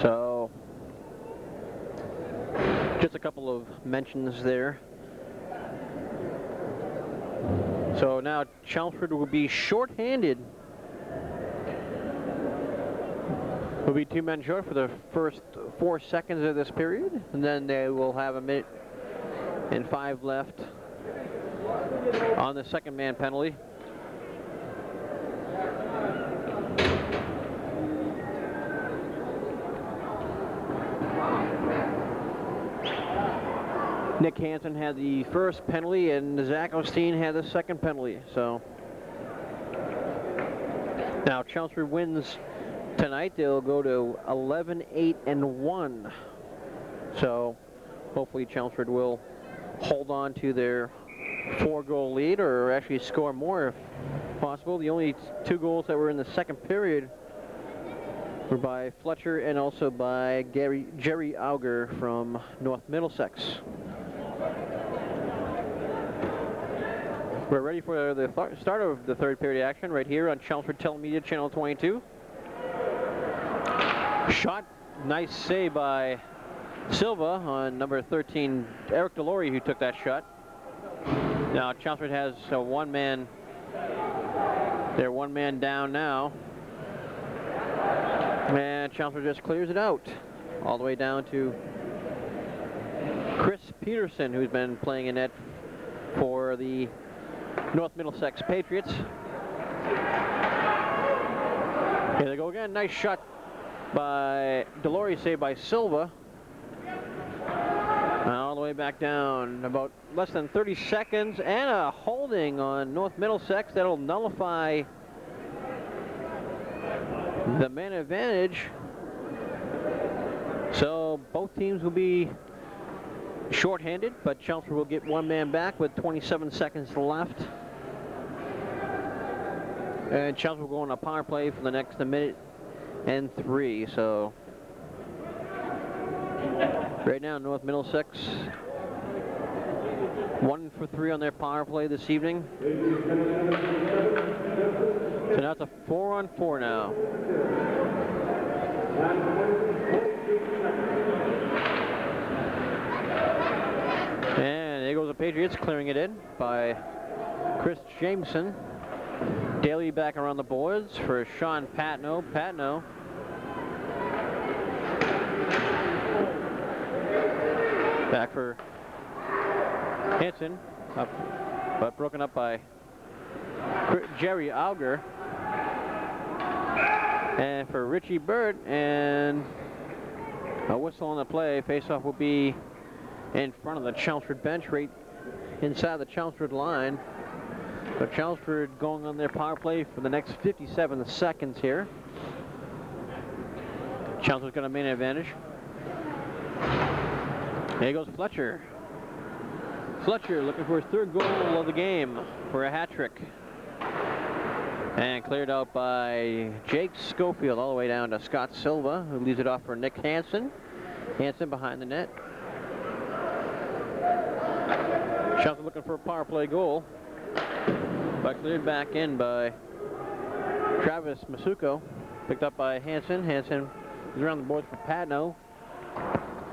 so just a couple of mentions there. So now Chelmsford will be short-handed. Will be 2 men short for the first 4 seconds of this period, and then they will have a minute and 5 left on the second man penalty. Nick Hansen had the first penalty, and Zach Osteen had the second penalty. So now Chelmsford wins tonight. They'll go to 11-8-1. So hopefully Chelmsford will hold on to their 4-goal lead, or actually score more if possible. The only 2 goals that were in the second period were by Fletcher and also by Jerry Auger from North Middlesex. We're ready for the start of the third period action right here on Chelmsford Telemedia Channel 22. Shot, nice save by Silva on number 13, Eric Delory, who took that shot. Now Chelmsford has a one-man, they're 1 man down now. And Chelmsford just clears it out all the way down to Chris Peterson, who's been playing in net for the North Middlesex Patriots. Here they go again. Nice shot by Delory, saved by Silva. All the way back down, about less than 30 seconds, and a holding on North Middlesex that'll nullify the man advantage. So both teams will be short-handed, but Chelmsford will get 1 man back with 27 seconds left. And Chelmsford will go on a power play for the next 1 minute and 3. So right now North Middlesex 1 for 3 on their power play this evening. So now it's a 4-on-4 now. And there goes the Patriots, clearing it in by Chris Jameson. Daly back around the boards for Sean Patno. Patno back for Hanson, but broken up by Jerry Auger. And for Richie Burt, and a whistle on the play. Faceoff will be in front of the Chelmsford bench, right inside the Chelmsford line. But Chelmsford going on their power play for the next 57 seconds here. Chelmsford's got a main advantage. There goes Fletcher. Fletcher looking for his third goal of the game for a hat trick. And cleared out by Jake Schofield all the way down to Scott Silva, who leaves it off for Nick Hansen. Hansen behind the net. Chelmsford looking for a power play goal, but cleared back in by Travis Masuko. Picked up by Hansen. Hansen is around the boards for Patno.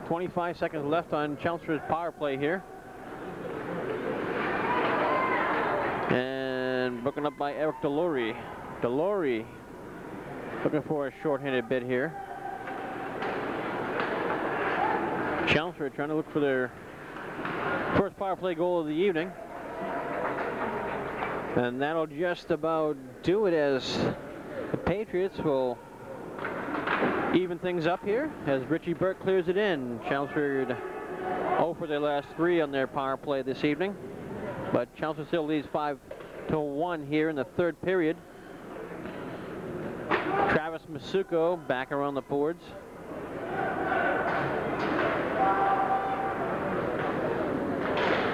25 seconds left on Chelmsford's power play here. And broken up by Eric Delory. Delory looking for a shorthanded bid here. Chelmsford trying to look for their first power play goal of the evening. And that'll just about do it, as the Patriots will even things up here as Richie Burt clears it in. Chelmsford 0 for their last 3 on their power play this evening. But Chelmsford still leads 5-1 here in the third period. Travis Masuko back around the boards.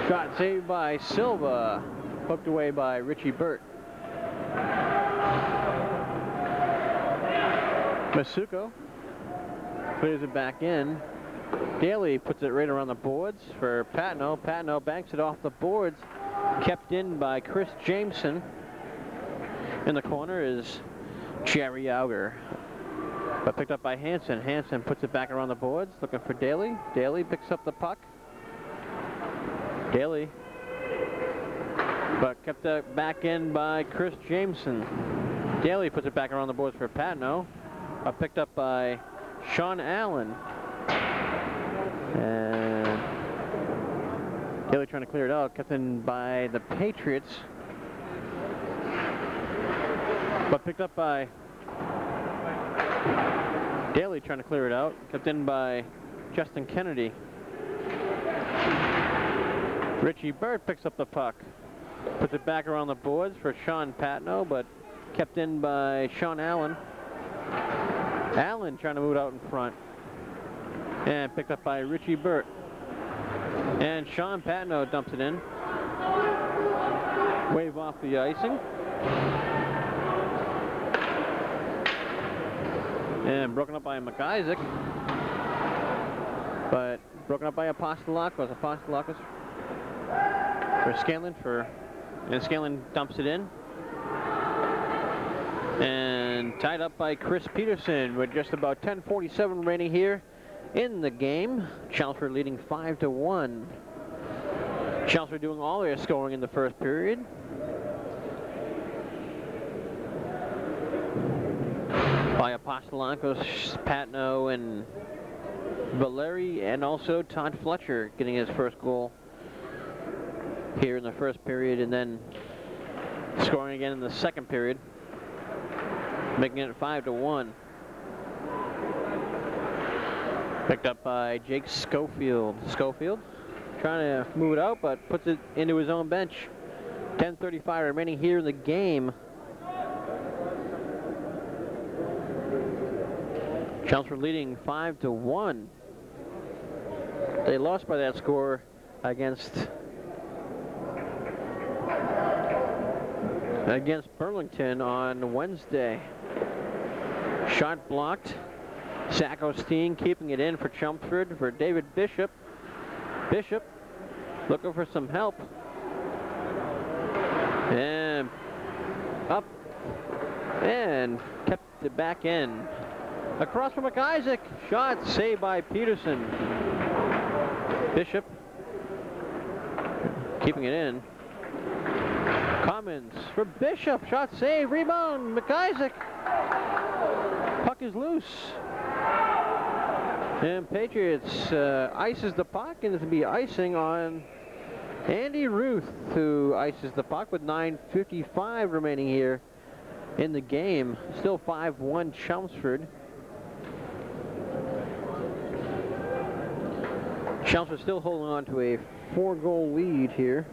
Shot saved by Silva, hooked away by Richie Burt. Masuko clears it back in. Daly puts it right around the boards for Patno. Patno banks it off the boards, kept in by Chris Jameson. In the corner is Jerry Auger, but picked up by Hansen. Hansen puts it back around the boards, looking for Daly. Daly picks up the puck. Daly, but kept it back in by Chris Jameson. Daly puts it back around the boards for Patno, picked up by Sean Allen. And Daly trying to clear it out, kept in by the Patriots, but picked up by Daly trying to clear it out, kept in by Justin Kennedy. Richie Burt picks up the puck, puts it back around the boards for Sean Patno, but kept in by Sean Allen. Allen trying to move it out in front, and picked up by Richie Burt. And Sean Patno dumps it in. Wave off the icing. And broken up by McIsaac, but broken up by Apostolakos. Apostolakos for Scanlon, and Scanlon dumps it in. And tied up by Chris Peterson with just about 10:47 remaining here in the game. Chelmsford leading 5-1. Chelmsford doing all their scoring in the first period. By Apostolakos, Patno, and Valeri, and also Todd Fletcher getting his first goal here in the first period, and then scoring again in the second period, making it 5-1. Picked up by Jake Schofield. Schofield trying to move it out, but puts it into his own bench. 10:35 remaining here in the game. Chelmsford leading 5-1. They lost by that score against Burlington on Wednesday. Shot blocked. Zach Osteen keeping it in for Chelmsford for David Bishop. Bishop looking for some help. And up. And kept it back in. Across from McIsaac. Shot saved by Peterson. Bishop keeping it in. Cummins for Bishop. Shot save. Rebound. McIsaac. Puck is loose. And Patriots ices the puck, and it's going to be icing on Andy Ruth, who ices the puck with 9:55 remaining here in the game. Still 5-1 Chelmsford. Chelmsford still holding on to a 4-goal lead here.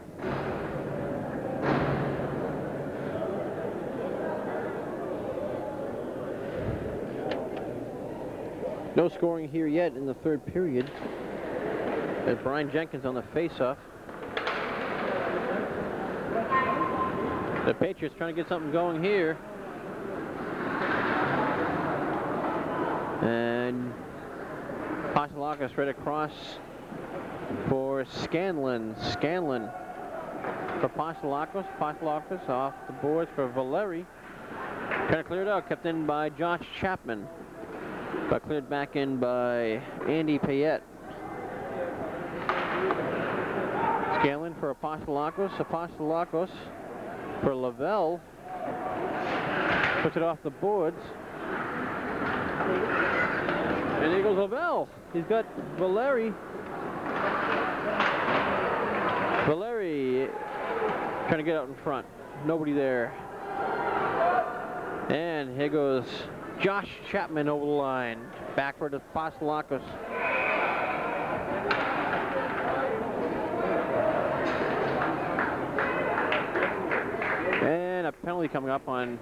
No scoring here yet in the third period, as Brian Jenkins on the faceoff. The Patriots trying to get something going here. And Pastelakis right across for Scanlon. Scanlon for Pastelakis. Pastelakis off the boards for Valeri. Trying to clear it out. Kept in by Josh Chapman. But cleared back in by Andy Payette. Scanlon for Apostolakos. Apostolakos for Lavelle. Puts it off the boards. And here goes Lavelle. He's got Valeri. Valeri trying to get out in front. Nobody there. And here goes Josh Chapman over the line. Backward to Pastelakis. And a penalty coming up on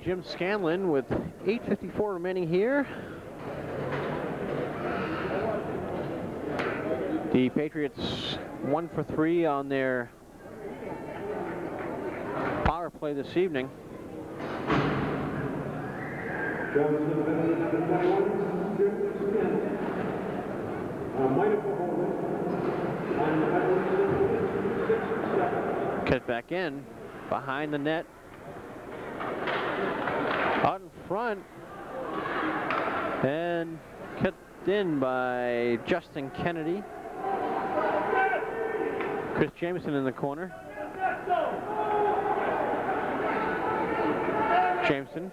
Jim Scanlon with 8:54 remaining here. The Patriots 1 for 3 on their power play this evening. Cut back in behind the net. Out in front. And cut in by Justin Kennedy. Chris Jameson in the corner. Jameson.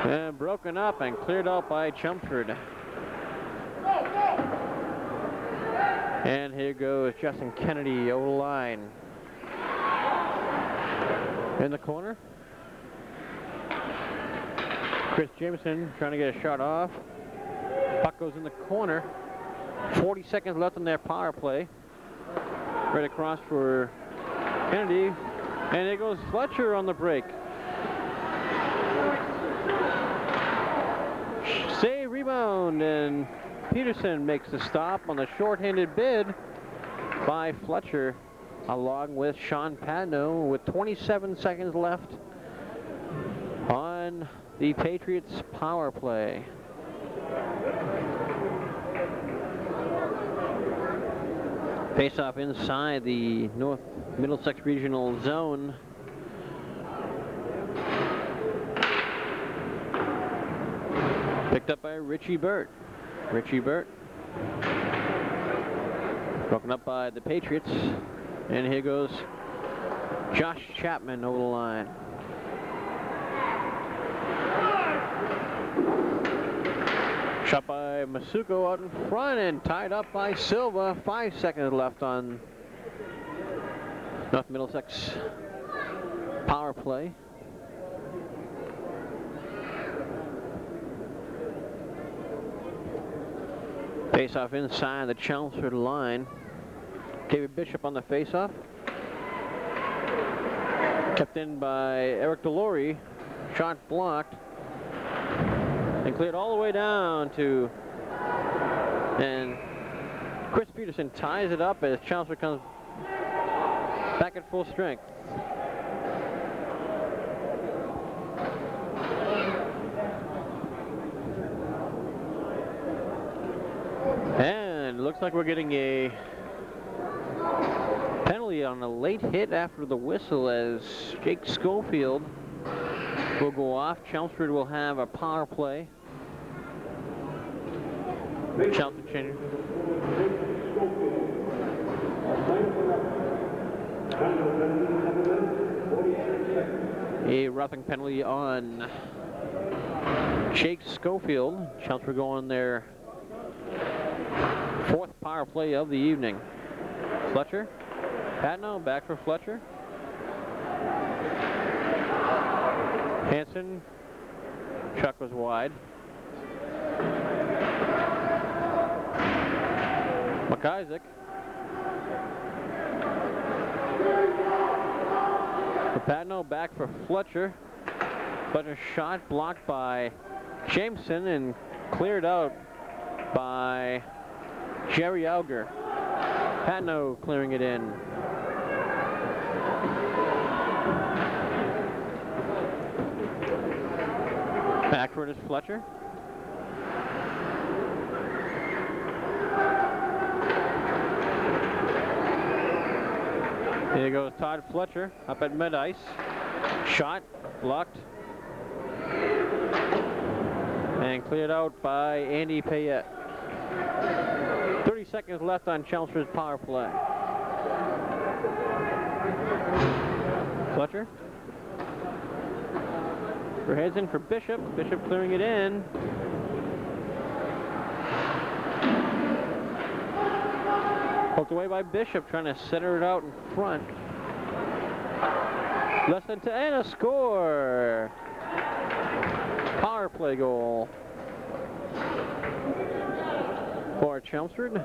And broken up and cleared out by Chelmsford. And here goes Justin Kennedy over the line. In the corner. Chris Jameson trying to get a shot off. Puck goes in the corner. 40 seconds left on their power play. Right across for Kennedy. And there goes Fletcher on the break. Save, rebound, and Peterson makes the stop on the shorthanded bid by Fletcher, along with Sean Padno, with 27 seconds left on the Patriots power play. Face-off inside the North Middlesex Regional Zone. Picked up by Richie Burt. Richie Burt. Broken up by the Patriots. And here goes Josh Chapman over the line. Shot by Masuko out in front and tied up by Silva. 5 seconds left on North Middlesex power play. Face-off inside the Chelmsford line. David Bishop on the face-off. Kept in by Eric Delory. Shot blocked. And cleared all the way down to... And Chris Peterson ties it up as Chelmsford comes back at full strength. And looks like we're getting a penalty on a late hit after the whistle as Jake Schofield will go off. Chelmsford will have a power play. Chelmsford changing. A roughing penalty on Jake Schofield. Chelmsford going their 4th power play of the evening. Fletcher. Patno back for Fletcher. Hanson. Chuck was wide. McIsaac. Patno back for Fletcher. Fletcher's shot blocked by Jameson and cleared out by Jerry Alger. Patno clearing it in. Backward is Fletcher. Here goes Todd Fletcher up at mid-ice. Shot blocked. And cleared out by Andy Payette. 30 seconds left on Chelmsford's power play. Fletcher. For Hanson for Bishop. Bishop clearing it in. Poked away by Bishop, trying to center it out in front. Less than 10, and a score! Power play goal for Chelmsford.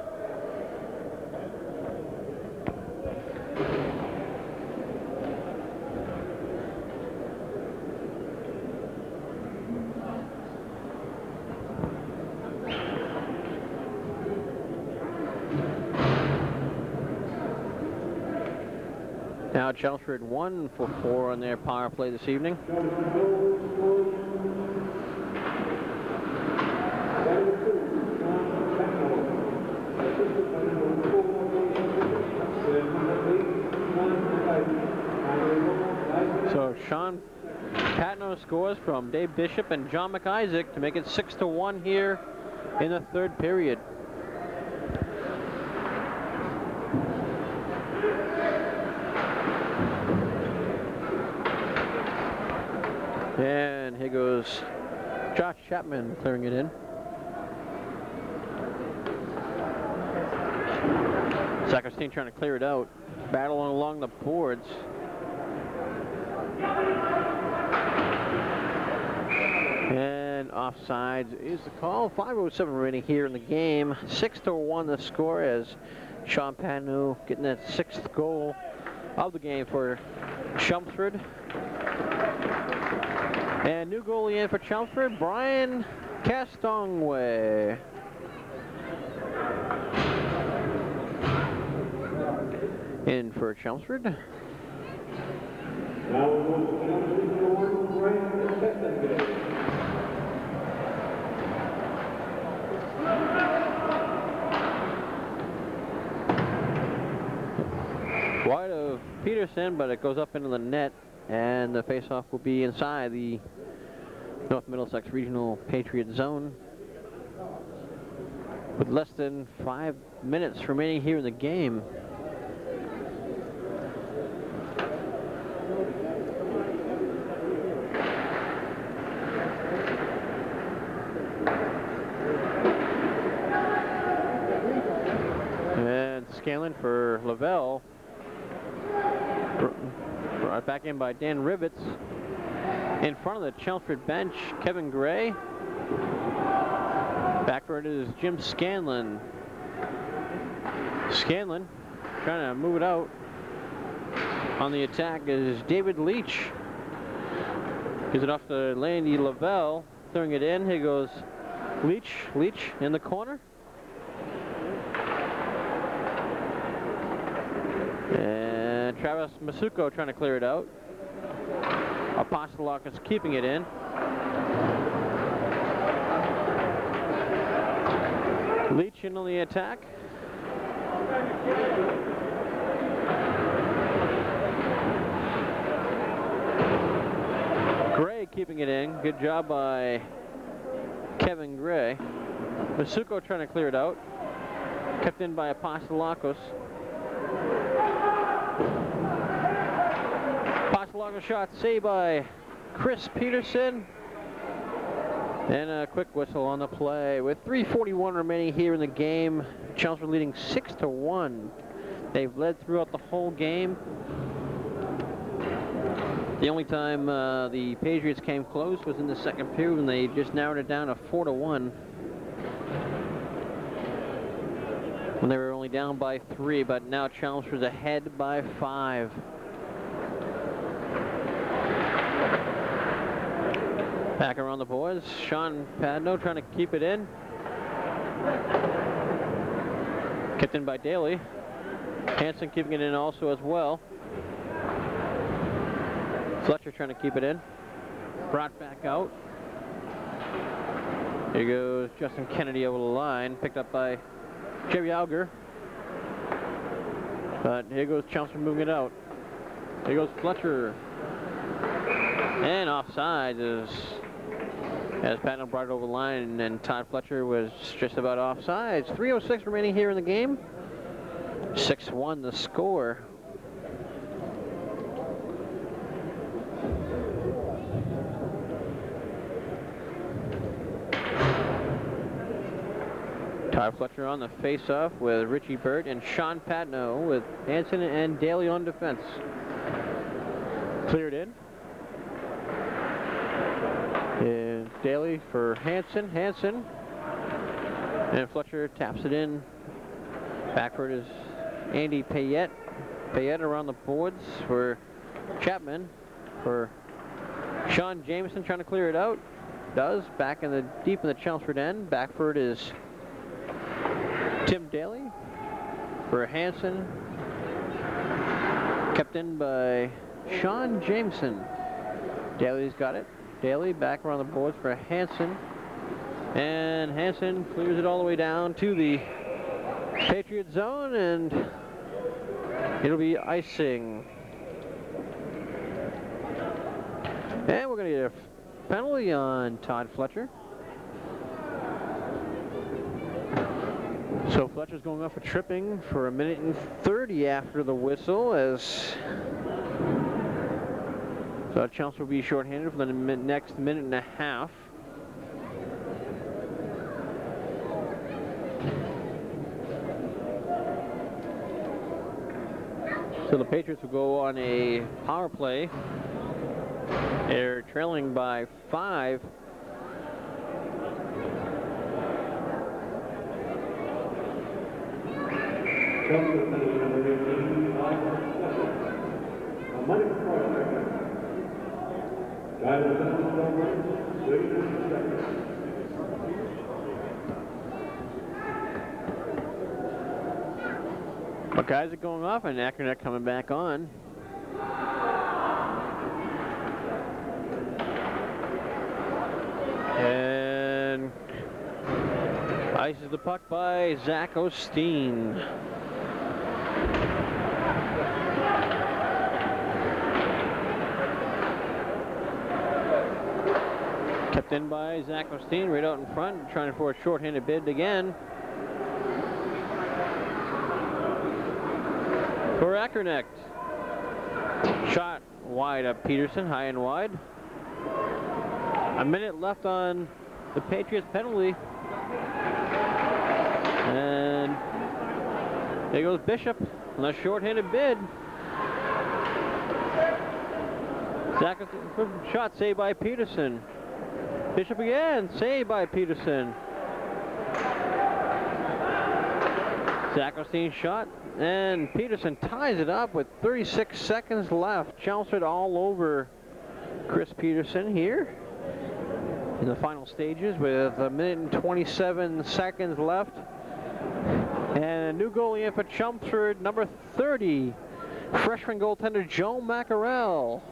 Now Chelmsford 1 for 4 on their power play this evening. So Sean Patno scores from Dave Bishop and John McIsaac to make it 6-1 here in the 3rd period. And here goes Josh Chapman clearing it in. Sacristine trying to clear it out. Battling along the boards. And offsides is the call. 5:07 remaining here in the game. 6-1 the score as Sean Patno getting that 6th goal of the game for Chelmsford. And new goalie in for Chelmsford, Brian Castongway. In for Chelmsford. Wide of Peterson, but it goes up into the net, and the faceoff will be inside the North Middlesex Regional Patriot Zone. With less than 5 minutes remaining here in the game. And Scanlon for Lavelle. Brought back in by Dan Rivets. In front of the Chelmsford bench, Kevin Gray. Backward is Jim Scanlon. Scanlon trying to move it out. On the attack is David Leach. Gives it off to Landy Lavelle. Throwing it in. Here goes Leach. Leach in the corner. And Travis Masuko trying to clear it out. Apostolok is keeping it in. Leach in on the attack. Gray keeping it in. Good job by Kevin Gray. Masuko trying to clear it out. Kept in by Apostolakos. Apostolakos shot saved by Chris Peterson. And a quick whistle on the play. With 3:41 remaining here in the game, Chelmsford leading 6-1. They've led throughout the whole game. The only time the Patriots came close was in the second period, and they just narrowed it down to 4-1. When they were only down by 3, but now Chelmsford's ahead by 5. Back around the boards, Sean Padno trying to keep it in. Kept in by Daly. Hanson keeping it in also as well. Fletcher trying to keep it in. Brought back out. Here goes Justin Kennedy over the line. Picked up by Jerry Auger. But here goes Chelmsford moving it out. Here goes Fletcher. And offside as Patton brought it over the line, and Todd Fletcher was just about offsides. 3:06 remaining here in the game. 6-1 the score. Todd Fletcher on the face-off with Richie Burt and Sean Patno with Hanson and Daly on defense. Cleared in. And Daly for Hanson. Hanson. And Fletcher taps it in. Backward is Andy Payette. Payette around the boards for Chapman. For Sean Jameson trying to clear it out. Does. Back in the deep in the Chelmsford end. Backward is Tim Daly for Hanson. Kept in by Sean Jameson. Daly's got it. Daly back around the boards for Hanson. And Hanson clears it all the way down to the Patriot zone, and it'll be icing. And we're going to get a penalty on Todd Fletcher. So Fletcher's going off for tripping for 1:30 after the whistle, as so Chelmsford will be shorthanded for the next minute and a half. So the Patriots will go on a power play. They're trailing by 5. But guys are going off, and Ackerneck coming back on. And ices the puck by Zach Osteen. Kept in by Zach Osteen right out in front, trying for a short-handed bid again. For Ackerneck. Shot wide of Peterson, high and wide. A minute left on the Patriots penalty. And there goes Bishop on a short-handed bid. Zach, shot saved by Peterson. Bishop again, saved by Peterson. Zach Osteen shot, and Peterson ties it up with 36 seconds left. Chelmsford all over Chris Peterson here in the final stages with 1:27 left. And a new goalie in for Chelmsford, number 30, freshman goaltender Joe Mackerel.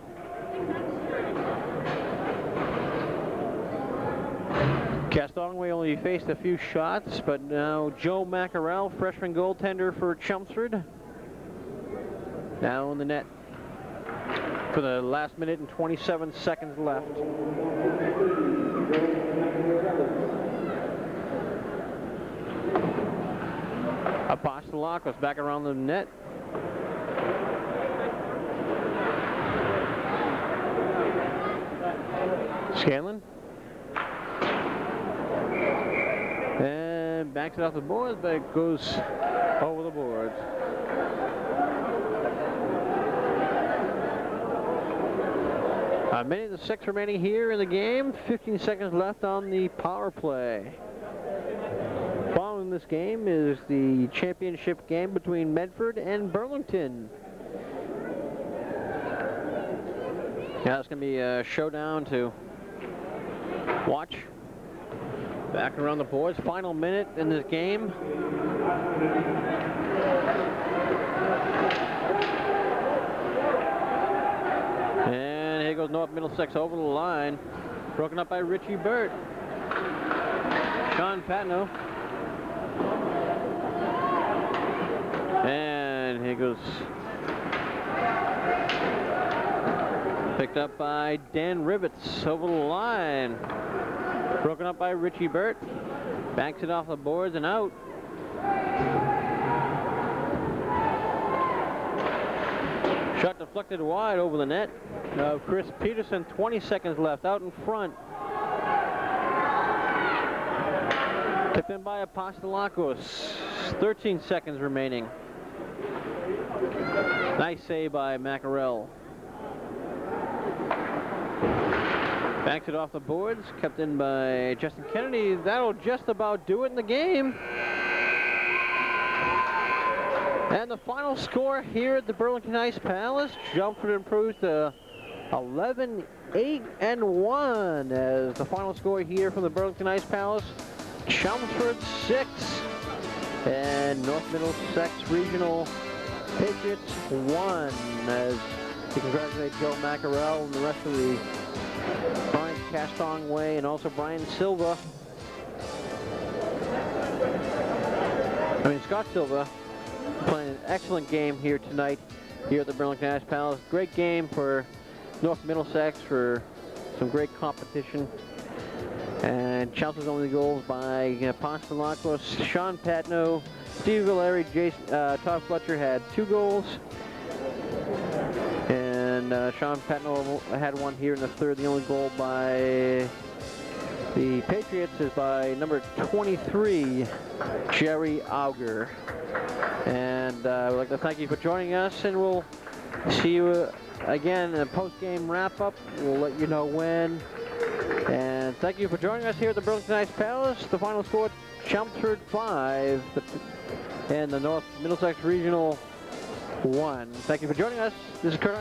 Castongway only faced a few shots, but now Joe Mackerel, freshman goaltender for Chelmsford, now in the net. for the last minute and 27 seconds left. Apostolakos back around the net. Scanlon. And backs it off the boards, but it goes over the boards. A minute and 6 remaining here in the game. 15 seconds left on the power play. Following this game is the championship game between Medford and Burlington. Yeah, it's going to be a showdown to watch. Back around the boards. Final minute in this game. And here goes North Middlesex over the line. Broken up by Richie Burt. Sean Patno. And here goes. Picked up by Dan Rivets over the line. Broken up by Richie Burt. Backs it off the boards and out. Shot deflected wide over the net. Chris Peterson, 20 seconds left out in front. Tipped in by Apostolakos. 13 seconds remaining. Nice save by Mackerel. Backs it off the boards, kept in by Justin Kennedy. That'll just about do it in the game. And the final score here at the Burlington Ice Palace, Chelmsford improves to 11-8-1 as the final score here from the Burlington Ice Palace. Chelmsford 6 and North Middlesex Regional Patriots 1, as we congratulate Joe Mackerel and the rest of the Brian Castong Way and also Brian Silva. Scott Silva playing an excellent game here tonight here at the Burlington Ice Palace. Great game for North Middlesex, for some great competition. And Chelmsford's only goals by Apostolakos, Sean Patno, Steve Valeri, Todd Fletcher had 2 goals. And Sean Patno had one here in the third. The only goal by the Patriots is by number 23, Jerry Auger. And we'd like to thank you for joining us, and we'll see you again in a post-game wrap-up. We'll let you know when. And thank you for joining us here at the Burlington Ice Palace. The final score, Chelmsford 5 and the North Middlesex Regional 1. Thank you for joining us. This is Kurt.